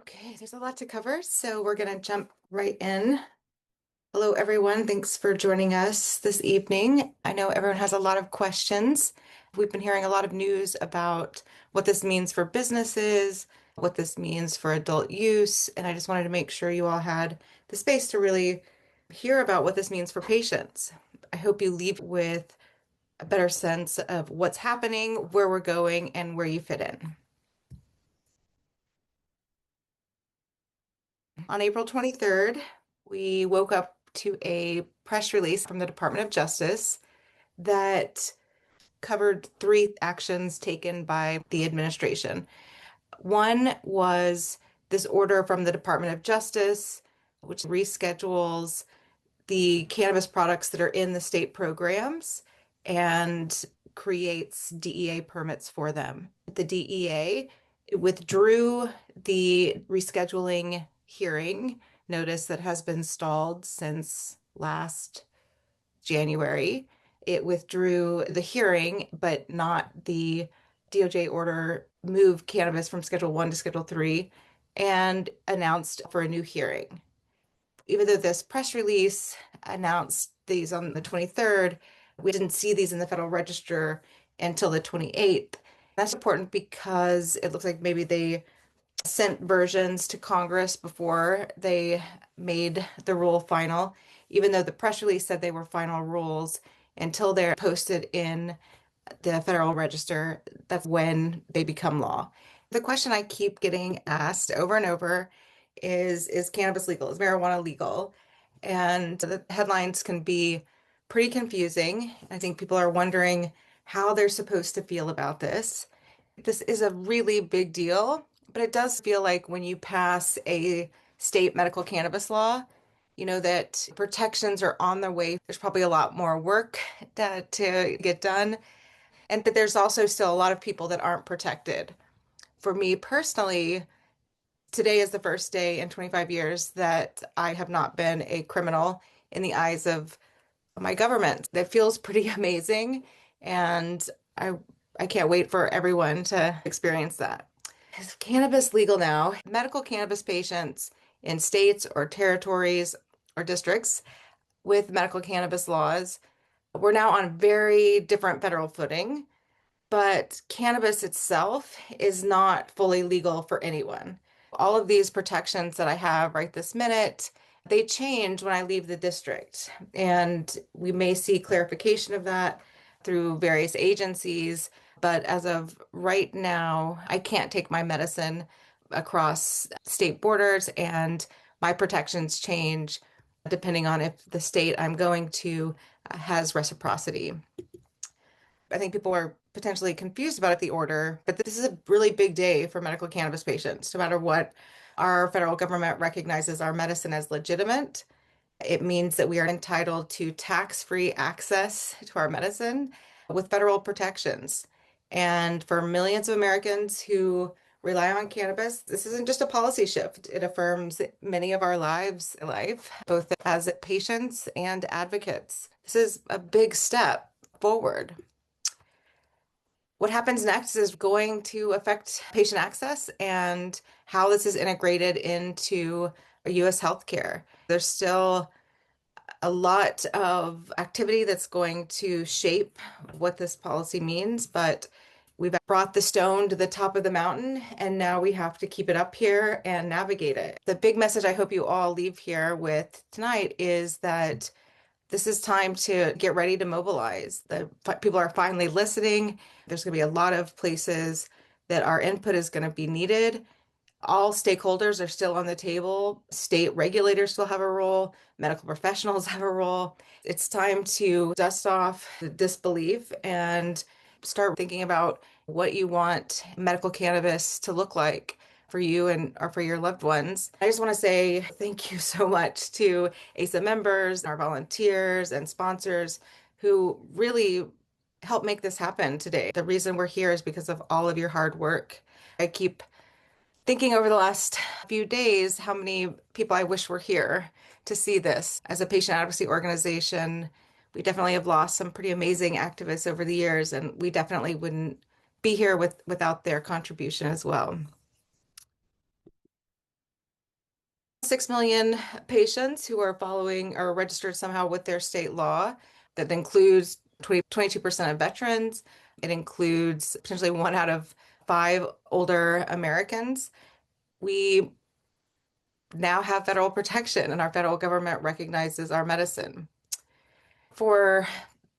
Okay, there's a lot to cover, so we're going to jump right in. Hello, everyone. Thanks for joining us this evening. I know everyone has a lot of questions. We've been hearing a lot of news about what this means for businesses, what this means for adult use, and I just wanted to make sure you all had the space to really hear about what this means for patients. I hope you leave with a better sense of what's happening, where we're going, and where you fit in. On April 23rd, we woke up to a press release from the Department of Justice that covered three actions taken by the administration. One was this order from the Department of Justice, which reschedules the cannabis products that are in the state programs and creates DEA permits for them. The DEA withdrew the rescheduling hearing notice that has been stalled since last January. It withdrew the hearing, but not the DOJ order, moved cannabis from Schedule 1 to Schedule 3, and announced for a new hearing. Even though this press release announced these on the 23rd, we didn't see these in the Federal Register until the 28th. That's important because it looks like maybe they sent versions to Congress before they made the rule final, even though the press release said they were final rules until they're posted in the Federal Register. That's when they become law. The question I keep getting asked over and over is cannabis legal? Is marijuana legal? And the headlines can be pretty confusing. I think people are wondering how they're supposed to feel about this. This is a really big deal, but it does feel like when you pass a state medical cannabis law, you know that protections are on their way. There's probably a lot more work to get done, and that there's also still a lot of people that aren't protected. For me personally, today is the first day in 25 years that I have not been a criminal in the eyes of my government. That feels pretty amazing, and I I can't wait for everyone to experience that. Is cannabis legal now? Medical cannabis patients in states or territories or districts with medical cannabis laws, we're now on very different federal footing, but cannabis itself is not fully legal for anyone. All of these protections that I have right this minute, they change when I leave the district. And we may see clarification of that through various agencies. But as of right now, I can't take my medicine across state borders, and my protections change depending on if the state I'm going to has reciprocity. I think people are potentially confused about the order, but this is a really big day for medical cannabis patients. No matter what, our federal government recognizes our medicine as legitimate. It means that we are entitled to tax-free access to our medicine with federal protections. And for millions of Americans who rely on cannabis, this isn't just a policy shift. It affirms many of our lives in life, both as patients and advocates. This is a big step forward. What happens next is going to affect patient access and how this is integrated into US healthcare. There's still a lot of activity that's going to shape what this policy means, but we've brought the stone to the top of the mountain, and now we have to keep it up here and navigate it. The big message I hope you all leave here with tonight is that this is time to get ready to mobilize. The people are finally listening. There's going to be a lot of places that our input is going to be needed. All stakeholders are still on the table. State regulators still have a role. Medical professionals have a role. It's time to dust off the disbelief and start thinking about what you want medical cannabis to look like for you and or for your loved ones. I just want to say thank you so much to ASA members, our volunteers and sponsors who really helped make this happen today. The reason we're here is because of all of your hard work. I keep thinking over the last few days how many people I wish were here to see this. As a patient advocacy organization, we definitely have lost some pretty amazing activists over the years, and we definitely wouldn't be here without their contribution as well. 6 million patients who are following or registered somehow with their state law. That includes 22% of veterans. It includes potentially 1 out of 5 older Americans. We now have federal protection, and our federal government recognizes our medicine. For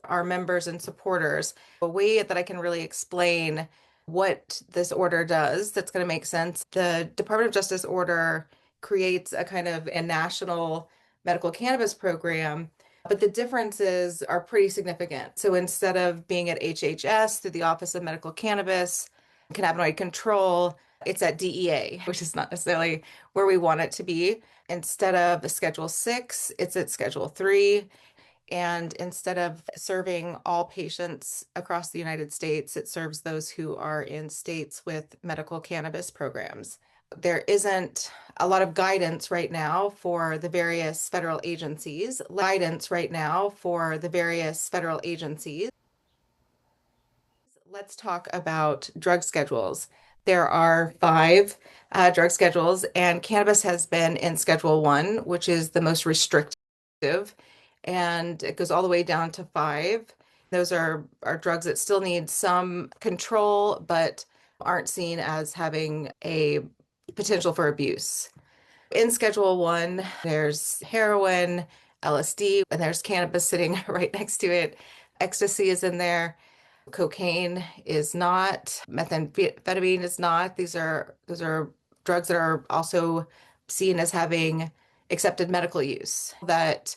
our members and supporters, a way that I can really explain what this order does that's going to make sense. The Department of Justice order creates a kind of a national medical cannabis program, but the differences are pretty significant. So instead of being at HHS through the Office of Medical Cannabis, Cannabinoid Control, it's at DEA, which is not necessarily where we want it to be. Instead of a Schedule 6, it's at Schedule 3. And instead of serving all patients across the United States, it serves those who are in states with medical cannabis programs. There isn't a lot of guidance right now for the various federal agencies. Let's talk about drug schedules. There are 5 drug schedules, and cannabis has been in Schedule 1, which is the most restrictive, and it goes all the way down to 5. Those are drugs that still need some control, but aren't seen as having a potential for abuse. In Schedule 1, there's heroin, LSD, and there's cannabis sitting right next to it. Ecstasy is in there. Cocaine is not, methamphetamine is not. Those are drugs that are also seen as having accepted medical use. That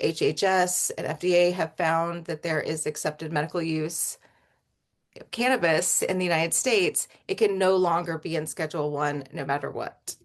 HHS and FDA have found that there is accepted medical use of cannabis in the United States. It can no longer be in Schedule 1 no matter what.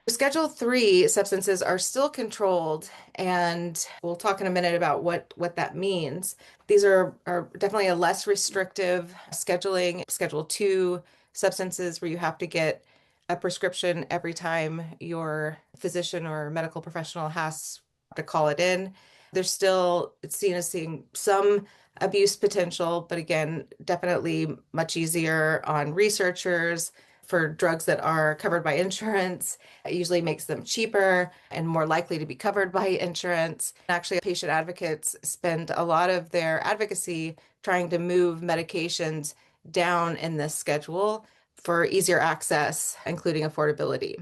Schedule 3 substances are still controlled, and we'll talk in a minute about what that means. These are definitely a less restrictive scheduling. Schedule 2 substances where you have to get a prescription every time your physician or medical professional has to call it in. There's still, it's seen as seeing some abuse potential, but again, definitely much easier on researchers. For drugs that are covered by insurance, it usually makes them cheaper and more likely to be covered by insurance. Actually, patient advocates spend a lot of their advocacy trying to move medications down in this schedule for easier access, including affordability.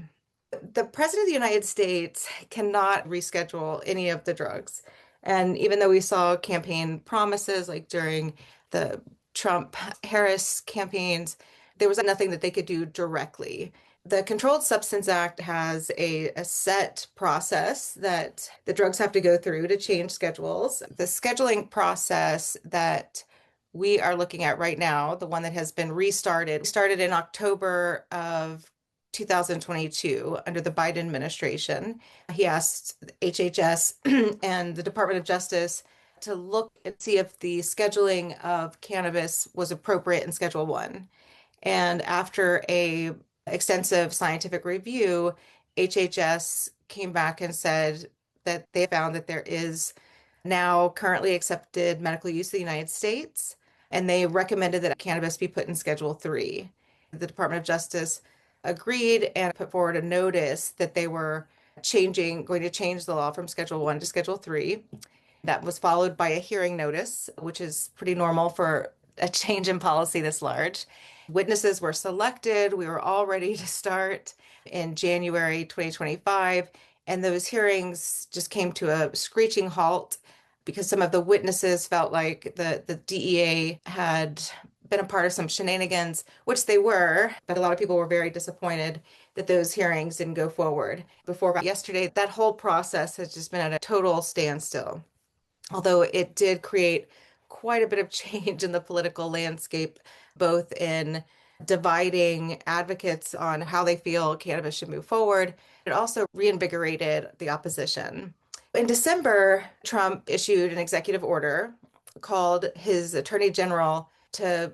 The President of the United States cannot reschedule any of the drugs. And even though we saw campaign promises like during the Trump-Harris campaigns, there was nothing that they could do directly. The Controlled Substance Act has a set process that the drugs have to go through to change schedules. The scheduling process that we are looking at right now, the one that has been started in October of 2022 under the Biden administration. He asked HHS and the Department of Justice to look and see if the scheduling of cannabis was appropriate in Schedule 1. And after a extensive scientific review, HHS came back and said that they found that there is now currently accepted medical use in the United States, and they recommended that cannabis be put in Schedule 3. The Department of Justice agreed and put forward a notice that they were going to change the law from Schedule 1 to Schedule 3. That was followed by a hearing notice, which is pretty normal for a change in policy this large. Witnesses were selected. We were all ready to start in January 2025, and those hearings just came to a screeching halt because some of the witnesses felt like the DEA had been a part of some shenanigans, which they were, but a lot of people were very disappointed that those hearings didn't go forward. Before yesterday, that whole process has just been at a total standstill. Although it did create quite a bit of change in the political landscape, both in dividing advocates on how they feel cannabis should move forward. It also reinvigorated the opposition. In December, Trump issued an executive order, called his attorney general to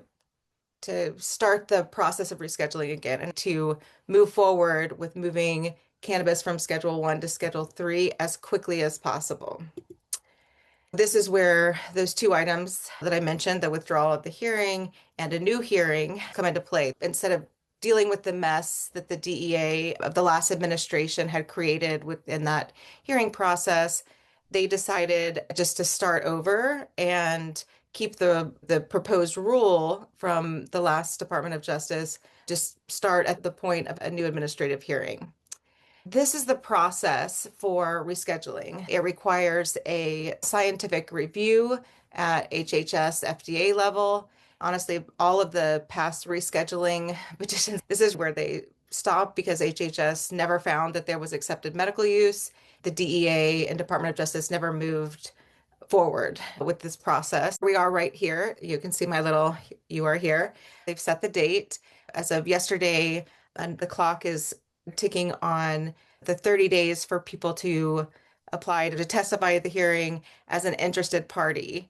start the process of rescheduling again and to move forward with moving cannabis from Schedule 1 to Schedule 3 as quickly as possible. This is where those 2 items that I mentioned, the withdrawal of the hearing and a new hearing, come into play. Instead of dealing with the mess that the DEA of the last administration had created within that hearing process, they decided just to start over and keep the proposed rule from the last Department of Justice, just start at the point of a new administrative hearing. This is the process for rescheduling. It requires a scientific review at HHS FDA level. Honestly, all of the past rescheduling petitions, this is where they stopped because HHS never found that there was accepted medical use. The DEA and Department of Justice never moved forward with this process. We are right here. You can see my little "you are here." They've set the date as of yesterday, and the clock is ticking on the 30 days for people to apply to testify at the hearing as an interested party.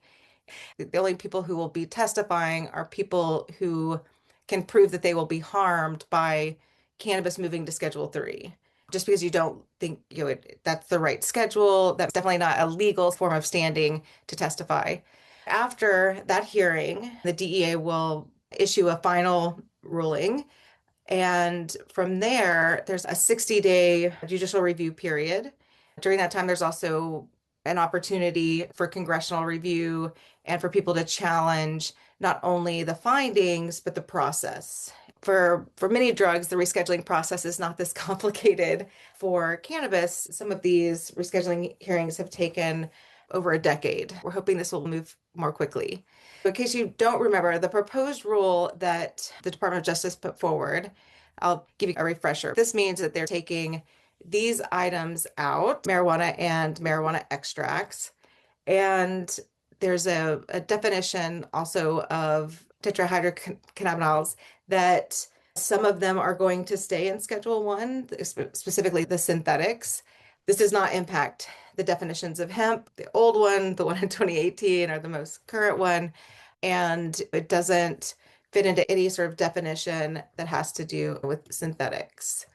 The only people who will be testifying are people who can prove that they will be harmed by cannabis moving to Schedule 3. Just because you don't think that's the right schedule, that's definitely not a legal form of standing to testify. After that hearing, the DEA will issue a final ruling, and from there, there's a 60-day judicial review period. During that time, there's also an opportunity for congressional review and for people to challenge not only the findings, but the process. For many drugs, the rescheduling process is not this complicated. For cannabis, some of these rescheduling hearings have taken over a decade. We're hoping this will move more quickly. In case you don't remember, the proposed rule that the Department of Justice put forward, I'll give you a refresher. This means that they're taking these items out, marijuana and marijuana extracts, and there's a definition also of tetrahydrocannabinols that some of them are going to stay in Schedule 1, specifically the synthetics. This does not impact the definitions of hemp. The old one, the one in 2018, are the most current one, and it doesn't fit into any sort of definition that has to do with synthetics.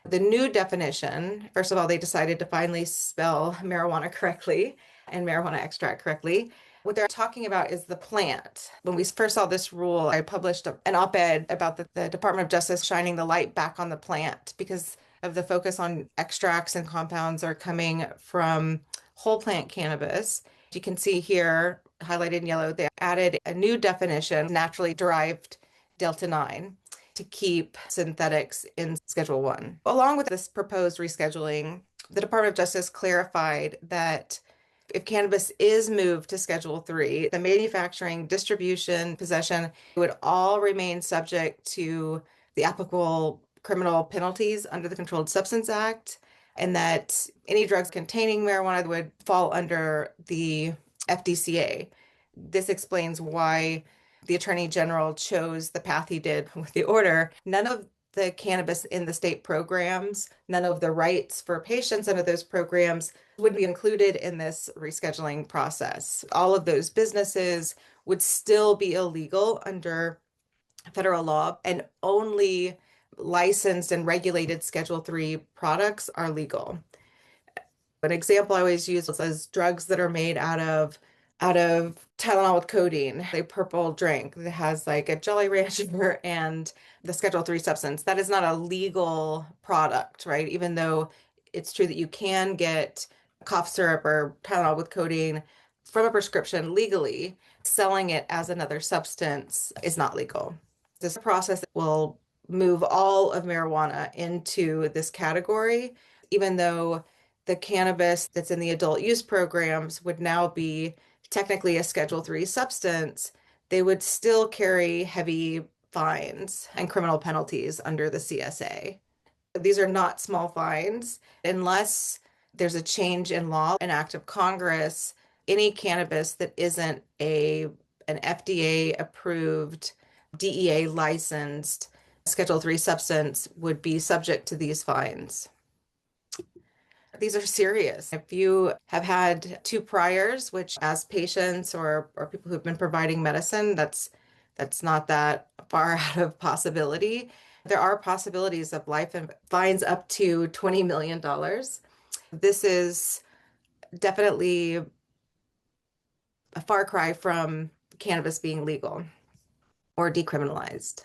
The new definition, first of all, they decided to finally spell marijuana correctly and marijuana extract correctly. What they're talking about is the plant. When we first saw this rule, I published an op-ed about the Department of Justice shining the light back on the plant because of the focus on extracts and compounds are coming from whole plant cannabis. You can see here, highlighted in yellow, they added a new definition, naturally derived Delta 9, to keep synthetics in Schedule 1. Along with this proposed rescheduling, the Department of Justice clarified that if cannabis is moved to Schedule 3, the manufacturing, distribution, possession would all remain subject to the applicable criminal penalties under the Controlled Substance Act, and that any drugs containing marijuana would fall under the FDCA. This explains why the Attorney General chose the path he did with the order. None of the cannabis in the state programs, none of the rights for patients under those programs would be included in this rescheduling process. All of those businesses would still be illegal under federal law, and only licensed and regulated Schedule 3 products are legal. An example I always use is drugs that are made out of Tylenol with codeine, a purple drink that has like a Jolly Rancher and the Schedule 3 substance. That is not a legal product, right? Even though it's true that you can get cough syrup or Tylenol with codeine from a prescription legally, selling it as another substance is not legal. This process will move all of marijuana into this category, even though the cannabis that's in the adult use programs would now be technically a Schedule 3 substance. They would still carry heavy fines and criminal penalties under the CSA. These are not small fines. Unless there's a change in law, an act of Congress, any cannabis that isn't an FDA approved, DEA licensed Schedule 3 substance would be subject to these fines. These are serious. If you have had two priors, which as patients or people who've been providing medicine, that's not that far out of possibility. There are possibilities of life and fines up to $20 million. This is definitely a far cry from cannabis being legal or decriminalized.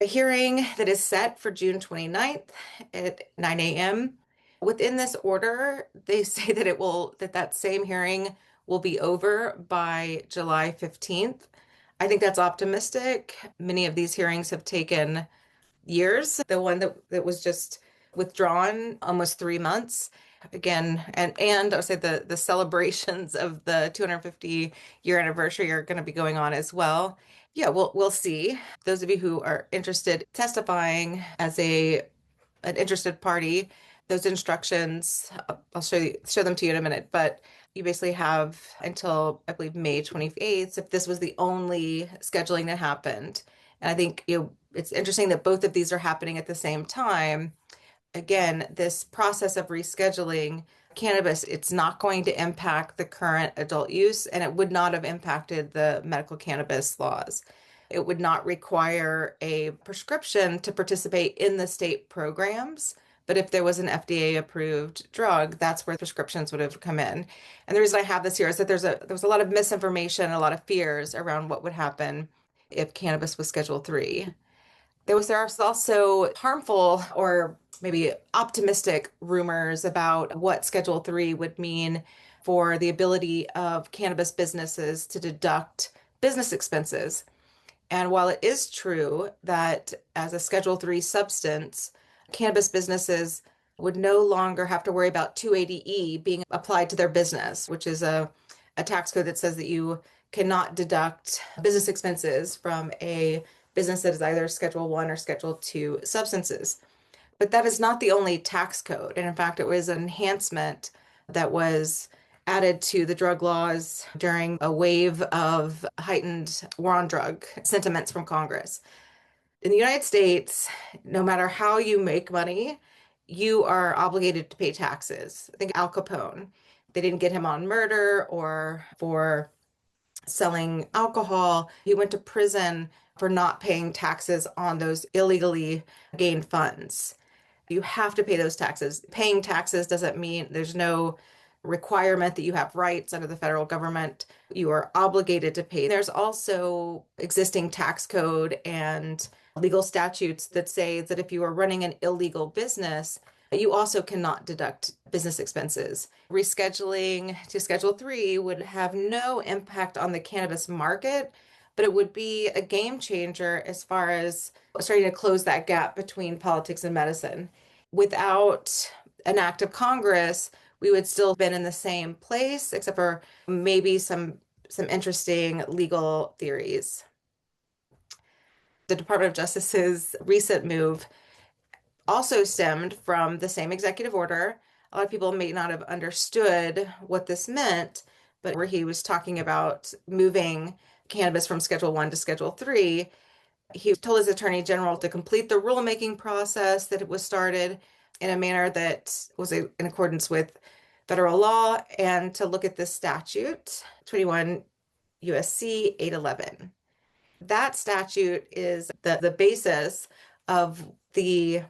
A hearing that is set for June 29th at 9 a.m. Within this order, they say that that same hearing will be over by July 15th. I think that's optimistic. Many of these hearings have taken years. The one that was just withdrawn, almost 3 months. Again, and I would say the celebrations of the 250-year anniversary are going to be going on as well. Yeah, we'll see. Those of you who are interested testifying as a an interested party, those instructions, I'll show them to you in a minute, but you basically have until I believe May 28th if this was the only scheduling that happened. And I think it's interesting that both of these are happening at the same time. Again, this process of rescheduling cannabis, it's not going to impact the current adult use, and it would not have impacted the medical cannabis laws. It would not require a prescription to participate in the state programs. But if there was an FDA approved drug, that's where prescriptions would have come in. And the reason I have this here is that there was a lot of misinformation, a lot of fears around what would happen if cannabis was Schedule 3. There was also harmful or maybe optimistic rumors about what Schedule 3 would mean for the ability of cannabis businesses to deduct business expenses. And while it is true that as a Schedule 3 substance, cannabis businesses would no longer have to worry about 280E being applied to their business, which is a tax code that says that you cannot deduct business expenses from a business that is either Schedule 1 or Schedule 2 substances. But that is not the only tax code. And in fact, it was an enhancement that was added to the drug laws during a wave of heightened war on drug sentiments from Congress. In the United States, no matter how you make money, you are obligated to pay taxes. I think Al Capone, they didn't get him on murder or for selling alcohol. He went to prison for not paying taxes on those illegally gained funds. You have to pay those taxes. Paying taxes doesn't mean there's no requirement that you have rights under the federal government. You are obligated to pay. There's also existing tax code and legal statutes that say that if you are running an illegal business, you also cannot deduct business expenses. Rescheduling to Schedule 3 would have no impact on the cannabis market, but it would be a game changer as far as starting to close that gap between politics and medicine. Without an act of Congress, we would still have been in the same place, except for maybe some interesting legal theories. The Department of Justice's recent move also stemmed from the same executive order. A lot of people may not have understood what this meant, but where he was talking about moving cannabis from Schedule 1 to Schedule 3, he told his attorney general to complete the rulemaking process that it was started in a manner that was in accordance with federal law and to look at this statute, 21 USC 811. That statute is the basis of the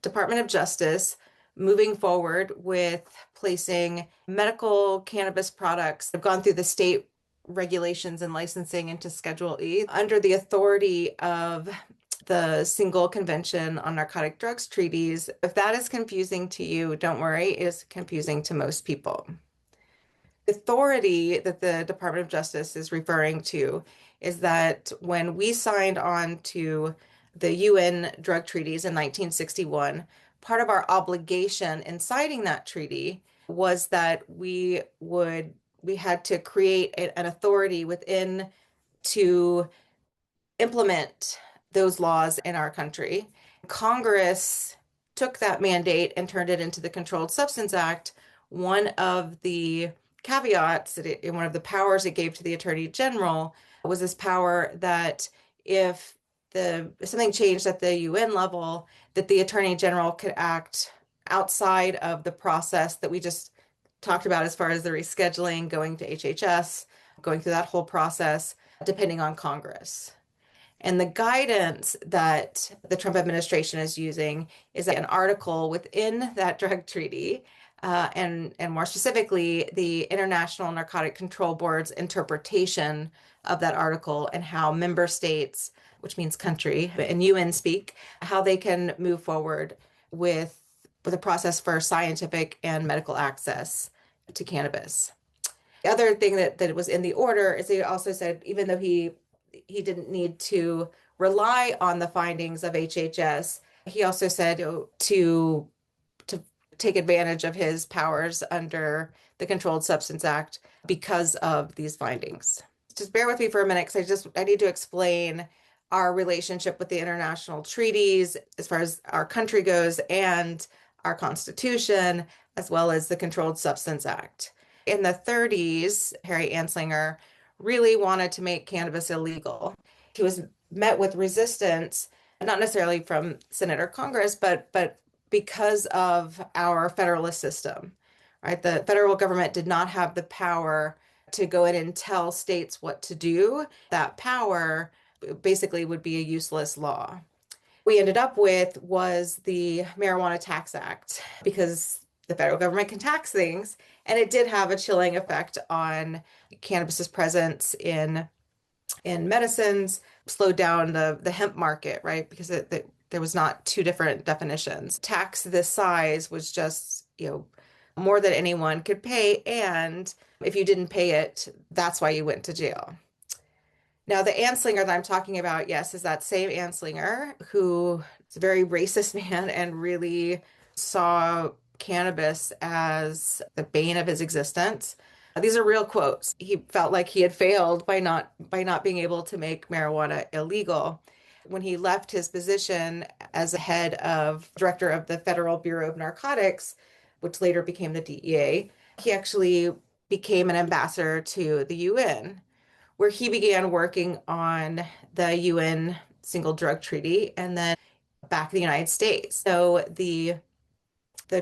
Department of Justice moving forward with placing medical cannabis products that have gone through the state regulations and licensing into Schedule E under the authority of the Single Convention on Narcotic Drugs Treaties. If that is confusing to you, don't worry, it is confusing to most people. The authority that the Department of Justice is referring to is that when we signed on to the UN drug treaties in 1961, part of our obligation in signing that treaty was that we had to create an authority within to implement those laws in our country. Congress took that mandate and turned it into the Controlled Substance Act. One of the caveats in one of the powers it gave to the Attorney General was this power that if something changed at the UN level, that the Attorney General could act outside of the process that we just talked about as far as the rescheduling, going to HHS, going through that whole process, depending on Congress. And the guidance that the Trump administration is using is an article within that drug treaty and more specifically, the International Narcotic Control Board's interpretation of that article and how member states, which means country, and UN speak, how they can move forward with a process for scientific and medical access to cannabis. The other thing that was in the order is he also said even though he didn't need to rely on the findings of HHS, he also said to take advantage of his powers under the Controlled Substance Act because of these findings. Just bear with me for a minute because I need to explain our relationship with the international treaties as far as our country goes and our Constitution, as well as the Controlled Substance Act. In the 30s, Harry Anslinger really wanted to make cannabis illegal. He was met with resistance, not necessarily from Senate or Congress, but because of our federalist system, right? The federal government did not have the power to go in and tell states what to do. That power basically would be a useless law. We ended up with was the Marijuana Tax Act because the federal government can tax things, and it did have a chilling effect on cannabis's presence in medicines, slowed down the hemp market, right? Because there was not two different definitions. Tax this size was just, more than anyone could pay. And if you didn't pay it, that's why you went to jail. Now, the Anslinger that I'm talking about, yes, is that same Anslinger who is a very racist man and really saw cannabis as the bane of his existence. These are real quotes. He felt like he had failed by not being able to make marijuana illegal. When he left his position as a head of director of the Federal Bureau of Narcotics, which later became the DEA, he actually became an ambassador to the UN, where he began working on the UN single drug treaty and then back in the United States. So the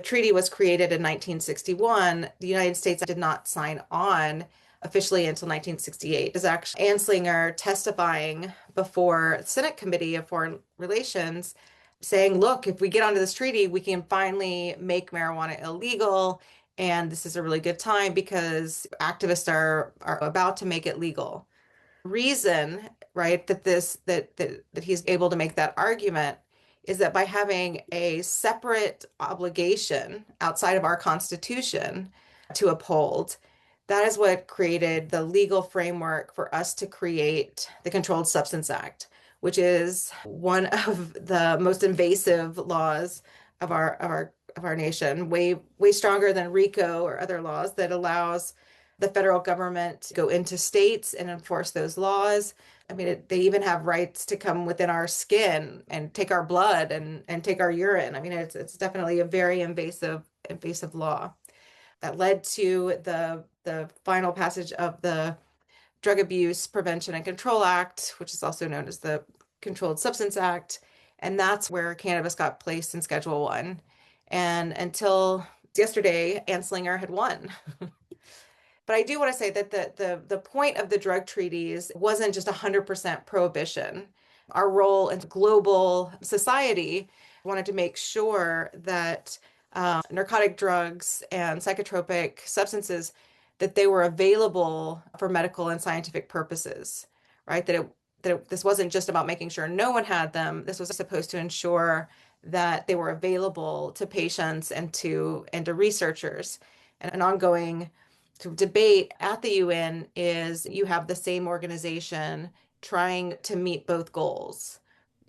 treaty was created in 1961. The United States did not sign on officially until 1968. It was actually Anslinger testifying before the Senate Committee of Foreign Relations saying, look, if we get onto this treaty, we can finally make marijuana illegal. And this is a really good time because activists are about to make it legal. Reason, right, that he's able to make that argument is that by having a separate obligation outside of our Constitution to uphold, that is what created the legal framework for us to create the Controlled Substance Act, which is one of the most invasive laws of our nation, way stronger than RICO or other laws that allows the federal government to go into states and enforce those laws. I mean, they even have rights to come within our skin and take our blood and take our urine. I mean, it's definitely a very invasive law that led to the final passage of the Drug Abuse Prevention and Control Act, which is also known as the Controlled Substance Act. And that's where cannabis got placed in Schedule 1. And until yesterday, Anslinger had won. But I do want to say that the point of the drug treaties wasn't just 100% prohibition. Our role in global society wanted to make sure that narcotic drugs and psychotropic substances that they were available for medical and scientific purposes, right? This wasn't just about making sure no one had them. This was supposed to ensure that they were available to patients and to researchers. And an ongoing debate at the UN is you have the same organization trying to meet both goals.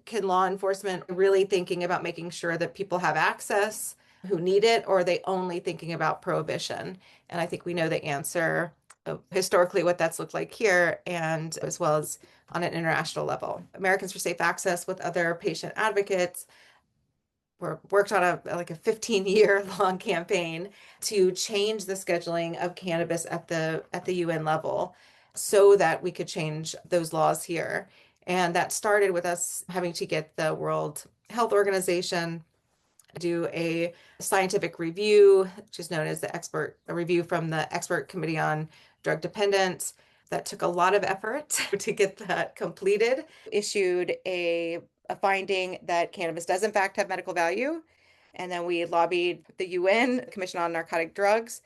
Can law enforcement really thinking about making sure that people have access who need it, or are they only thinking about prohibition? And I think we know the answer historically what that's looked like here and as well as on an international level. Americans for Safe Access with other patient advocates worked on a 15-year long campaign to change the scheduling of cannabis at the UN level so that we could change those laws here. And that started with us having to get the World Health Organization to do a scientific review, which is known as a review from the Expert Committee on Drug Dependence. That took a lot of effort to get that completed. Issued a finding that cannabis does in fact have medical value, And then we lobbied the UN, Commission on Narcotic Drugs,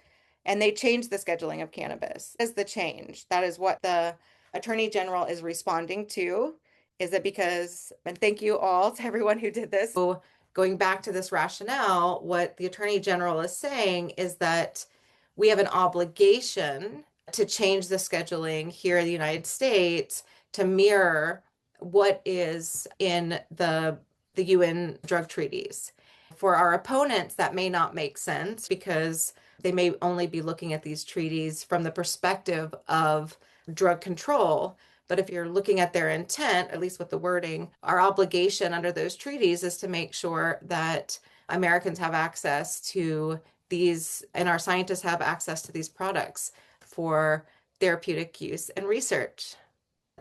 and they changed the scheduling of cannabis. Is the change. That is what the Attorney General is responding to. Is it because, and thank you all to everyone who did this. So going back to this rationale, what the Attorney General is saying is that we have an obligation to change the scheduling here in the United States to mirror what is in the UN drug treaties. For our opponents, that may not make sense because they may only be looking at these treaties from the perspective of drug control. But if you're looking at their intent, at least with the wording, our obligation under those treaties is to make sure that Americans have access to these, and our scientists have access to these products for therapeutic use and research.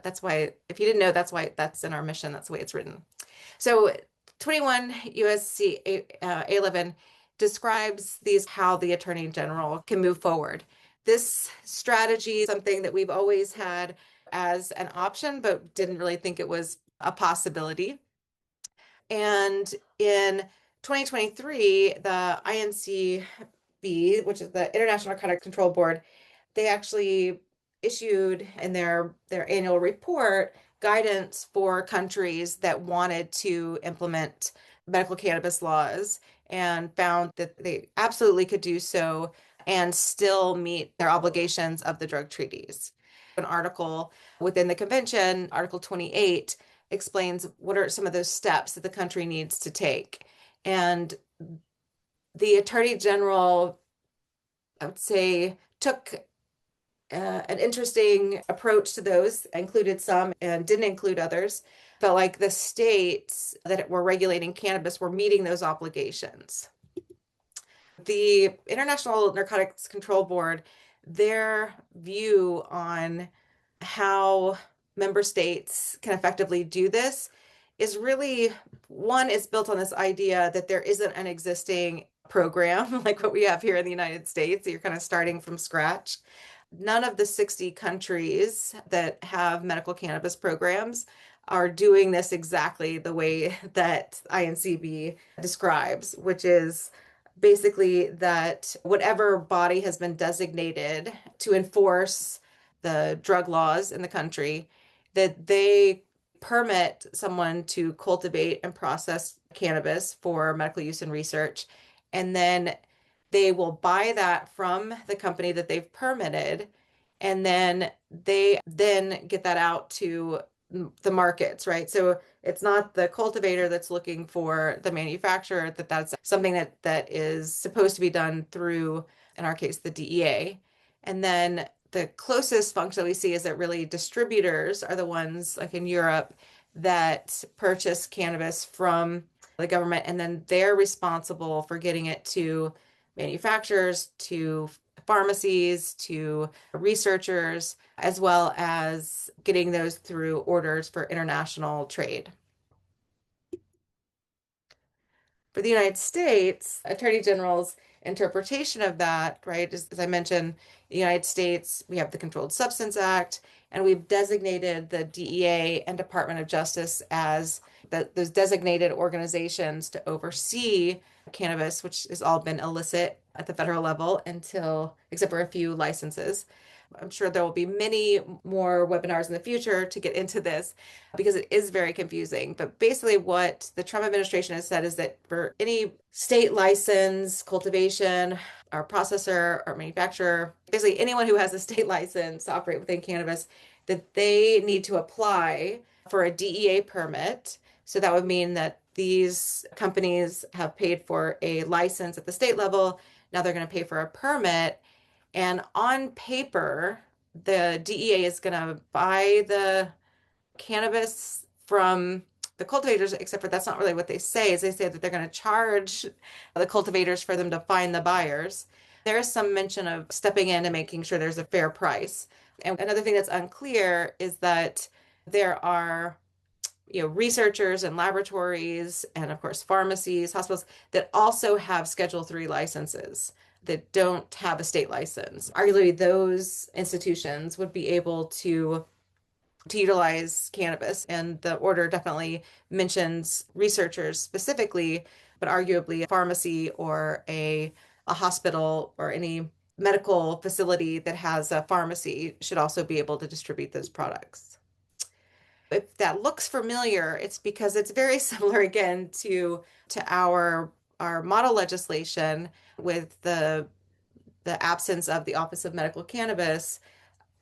That's why, if you didn't know, that's why that's in our mission. That's the way it's written. So 21 USC A11 describes these how the Attorney General can move forward. This strategy is something that we've always had as an option, but didn't really think it was a possibility. And in 2023, the INCB, which is the International Narcotic Control Board, they actually issued in their annual report guidance for countries that wanted to implement medical cannabis laws and found that they absolutely could do so and still meet their obligations of the drug treaties. An article within the convention, Article 28, explains what are some of those steps that the country needs to take. And the Attorney General, I would say, took an interesting approach to those, included some and didn't include others. Felt like the states that were regulating cannabis were meeting those obligations. The International Narcotics Control Board, their view on how member states can effectively do this is really one is built on this idea that there isn't an existing program like what we have here in the United States. You're kind of starting from scratch. None of the 60 countries that have medical cannabis programs are doing this exactly the way that INCB describes, which is basically that whatever body has been designated to enforce the drug laws in the country, that they permit someone to cultivate and process cannabis for medical use and research. And then they will buy that from the company that they've permitted. And then they then get that out to the markets, right? So it's not the cultivator that's looking for the manufacturer, that's something that is supposed to be done through, in our case, the DEA. And then the closest function that we see is that really distributors are the ones like in Europe that purchase cannabis from the government, and then they're responsible for getting it to manufacturers, to pharmacies, to researchers, as well as getting those through orders for international trade. For the United States, Attorney General's interpretation of that, right, is, as I mentioned, the United States, we have the Controlled Substance Act, and we've designated the DEA and Department of Justice as those designated organizations to oversee cannabis, which has all been illicit at the federal level until, except for a few licenses. I'm sure there will be many more webinars in the future to get into this because it is very confusing. But basically, what the Trump administration has said is that for any state license, cultivation, or processor or manufacturer, basically anyone who has a state license to operate within cannabis, that they need to apply for a DEA permit. So that would mean that these companies have paid for a license at the state level. Now they're going to pay for a permit. And on paper, the DEA is going to buy the cannabis from the cultivators, except for that's not really what they say, is they say that they're going to charge the cultivators for them to find the buyers. There is some mention of stepping in and making sure there's a fair price. And another thing that's unclear is that there are researchers and laboratories and of course pharmacies, hospitals that also have Schedule III licenses that don't have a state license. Arguably, those institutions would be able to utilize cannabis, and the order definitely mentions researchers specifically, but arguably a pharmacy or a hospital or any medical facility that has a pharmacy should also be able to distribute those products. If that looks familiar, it's because it's very similar again to our model legislation with the absence of the Office of Medical Cannabis.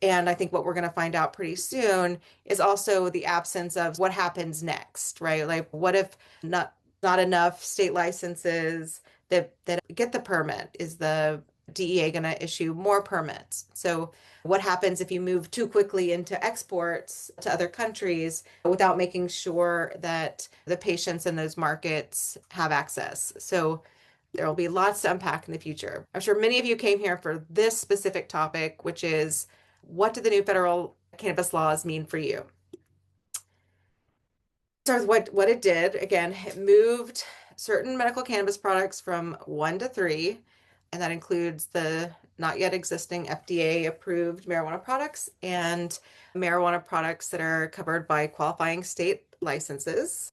And I think what we're going to find out pretty soon is also the absence of what happens next, right? Like, what if not enough state licenses that get the permit? Is the DEA going to issue more permits? So what happens if you move too quickly into exports to other countries without making sure that the patients in those markets have access? So there will be lots to unpack in the future. I'm sure many of you came here for this specific topic, which is, what do the new federal cannabis laws mean for you? So what it did, again, it moved certain medical cannabis products from 1 to 3, and that includes the not yet existing FDA approved marijuana products and marijuana products that are covered by qualifying state licenses.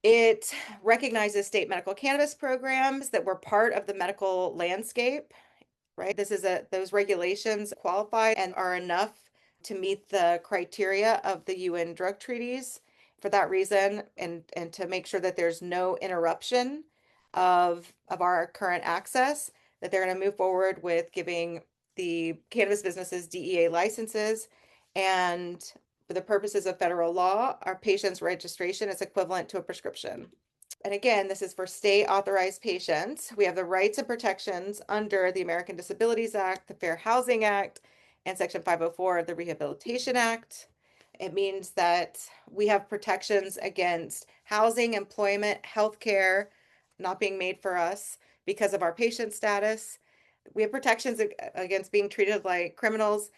It recognizes state medical cannabis programs that were part of the medical landscape, right? Those regulations qualify and are enough to meet the criteria of the UN drug treaties. For that reason, and to make sure that there's no interruption of our current access, that they're going to move forward with giving the cannabis businesses DEA licenses. And for the purposes of federal law, our patient's registration is equivalent to a prescription. And again, this is for state authorized patients. We have the rights and protections under the American Disabilities Act, the Fair Housing Act, and Section 504 of the Rehabilitation Act. It means that we have protections against housing, employment, healthcare not being made for us because of our patient status. We have protections against being treated like criminals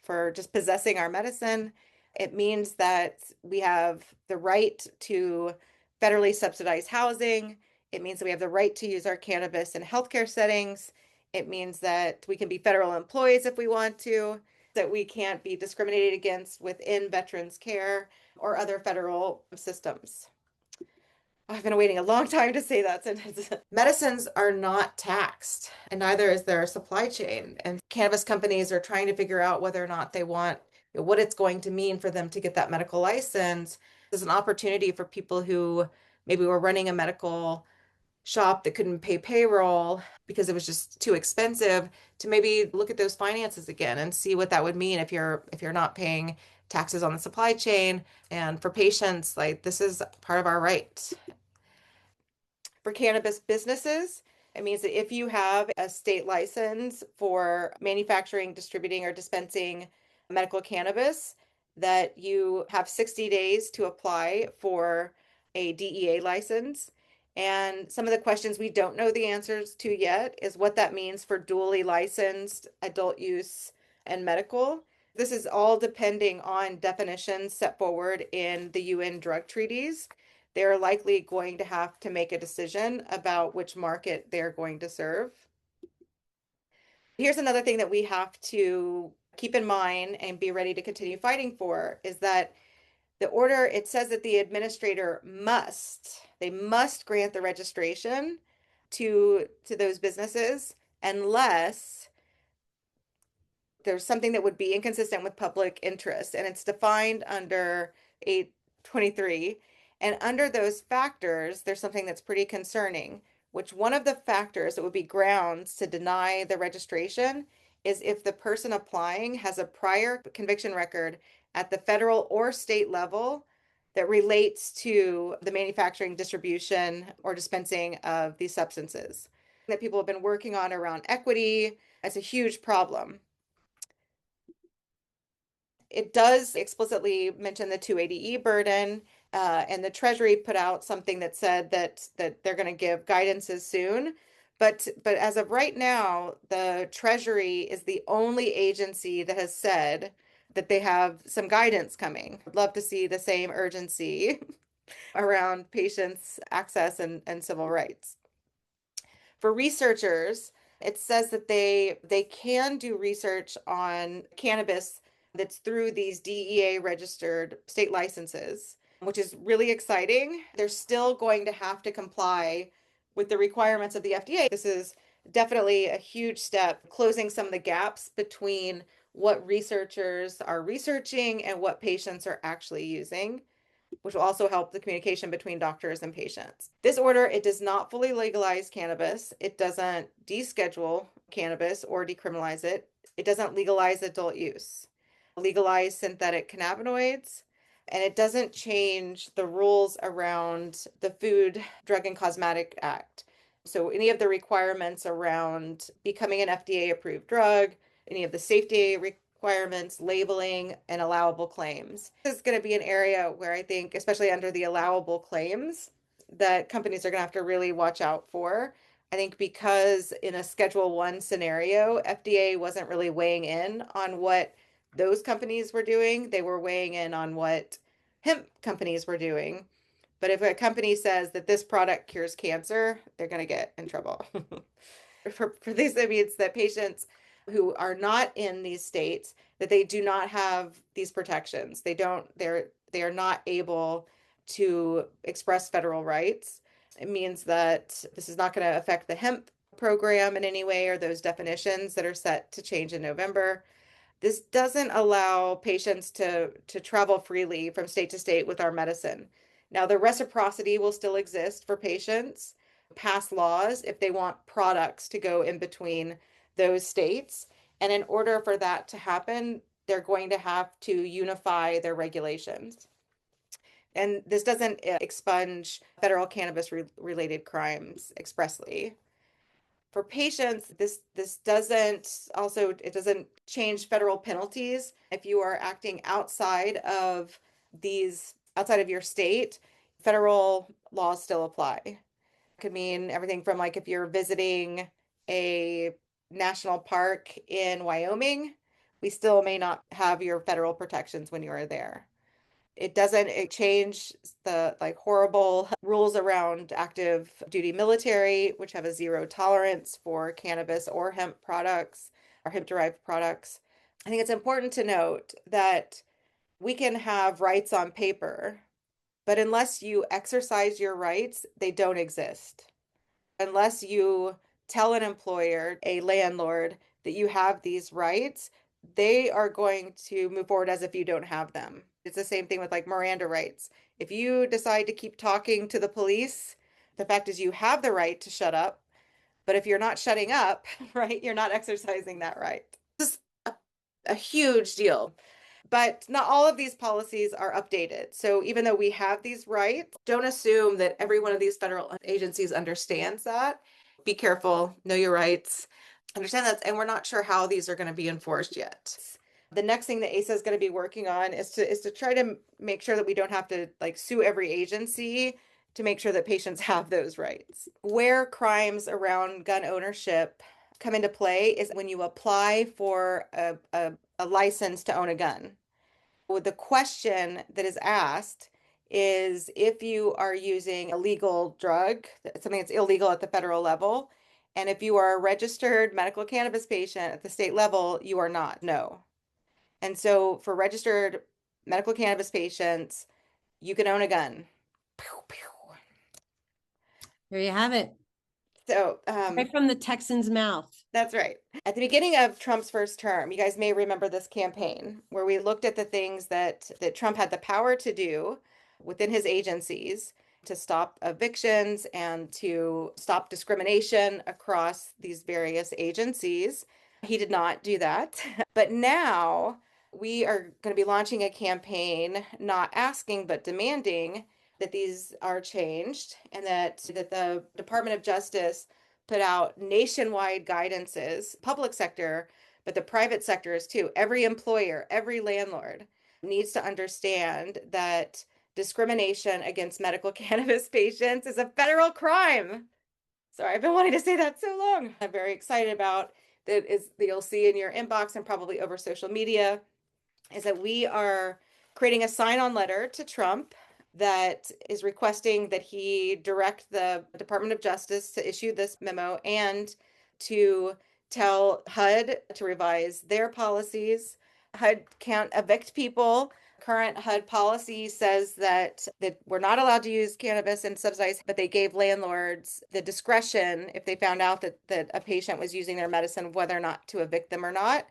for just possessing our medicine. It means that we have the right to federally subsidized housing. It means that we have the right to use our cannabis in healthcare settings. It means that we can be federal employees if we want to, that we can't be discriminated against within veterans care or other federal systems. I've been waiting a long time to say that sentence. Medicines are not taxed, and neither is their supply chain. And cannabis companies are trying to figure out whether or not they want, what it's going to mean for them to get that medical license. There's an opportunity for people who maybe were running a medical shop that couldn't pay payroll because it was just too expensive, to maybe look at those finances again and see what that would mean if you're not paying taxes on the supply chain. And for patients, like, this is part of our right. For cannabis businesses, it means that if you have a state license for manufacturing, distributing, or dispensing medical cannabis, that you have 60 days to apply for a DEA license. And some of the questions we don't know the answers to yet is what that means for dually licensed adult use and medical. This is all depending on definitions set forward in the UN drug treaties. They're likely going to have to make a decision about which market they're going to serve. Here's another thing that we have to keep in mind and be ready to continue fighting for is that the order, it says that the administrator they must grant the registration to those businesses unless there's something that would be inconsistent with public interest, and it's defined under 823. And under those factors, there's something that's pretty concerning, which one of the factors that would be grounds to deny the registration is if the person applying has a prior conviction record at the federal or state level that relates to the manufacturing, distribution, or dispensing of these substances. That people have been working on around equity. It's a huge problem. It does explicitly mention the 280E burden, and the Treasury put out something that said that they're going to give guidances soon. But as of right now, the Treasury is the only agency that has said that they have some guidance coming. I'd love to see the same urgency around patients' access and civil rights. For researchers, it says that they can do research on cannabis that's through these DEA registered state licenses, which is really exciting. They're still going to have to comply with the requirements of the FDA. This is definitely a huge step, closing some of the gaps between what researchers are researching and what patients are actually using, which will also help the communication between doctors and patients. This order, it does not fully legalize cannabis. It doesn't deschedule cannabis or decriminalize it. It doesn't legalize adult use, legalize synthetic cannabinoids, and it doesn't change the rules around the Food, Drug, and Cosmetic Act. So any of the requirements around becoming an FDA approved drug, any of the safety requirements, labeling, and allowable claims. This is going to be an area where I think, especially under the allowable claims, that companies are going to have to really watch out for. I think because in a Schedule 1 scenario, FDA wasn't really weighing in on what those companies were doing. They were weighing in on what hemp companies were doing. But if a company says that this product cures cancer, they're going to get in trouble. For these, it means that patients who are not in these states, that they do not have these protections. They are not able to express federal rights. It means that this is not going to affect the hemp program in any way or those definitions that are set to change in November. This doesn't allow patients to travel freely from state to state with our medicine. Now, the reciprocity will still exist for patients, pass laws if they want products to go in between those states. And in order for that to happen, they're going to have to unify their regulations. And this doesn't expunge federal cannabis related crimes expressly. For patients, this doesn't change federal penalties. If you are acting outside of your state, federal laws still apply. It could mean everything from like if you're visiting a national park in Wyoming, we still may not have your federal protections when you are there. It doesn't change the like horrible rules around active duty military, which have a zero tolerance for cannabis or hemp products or hemp derived products. I think it's important to note that we can have rights on paper, but unless you exercise your rights, they don't exist. Unless you tell an employer, a landlord, that you have these rights, they are going to move forward as if you don't have them. It's the same thing with like Miranda rights. If you decide to keep talking to the police, the fact is you have the right to shut up. But if you're not shutting up, right, you're not exercising that right. This is a huge deal. But not all of these policies are updated. So even though we have these rights, don't assume that every one of these federal agencies understands that. Be careful, know your rights, understand that, and we're not sure how these are going to be enforced yet. The next thing that ASA is going to be working on is to try to make sure that we don't have to like sue every agency to make sure that patients have those rights. Where crimes around gun ownership come into play is when you apply for a license to own a gun. The question that is asked is if you are using a legal drug, something that's illegal at the federal level, and if you are a registered medical cannabis patient at the state level, you are not. No. And so for registered medical cannabis patients, you can own a gun. Pew, pew. There you have it. So, right from the Texan's mouth. That's right. At the beginning of Trump's first term, you guys may remember this campaign where we looked at the things that Trump had the power to do within his agencies to stop evictions and to stop discrimination across these various agencies. He did not do that. But now we are going to be launching a campaign, not asking, but demanding that these are changed and that the Department of Justice put out nationwide guidances, public sector, but the private sectors too. Every employer, every landlord needs to understand that discrimination against medical cannabis patients is a federal crime. Sorry, I've been wanting to say that so long. I'm very excited about that you'll see in your inbox and probably over social media is that we are creating a sign-on letter to Trump that is requesting that he direct the Department of Justice to issue this memo and to tell HUD to revise their policies. HUD can't evict people current HUD policy says that we're not allowed to use cannabis and subsidize, but they gave landlords the discretion if they found out that a patient was using their medicine, whether or not to evict them or not.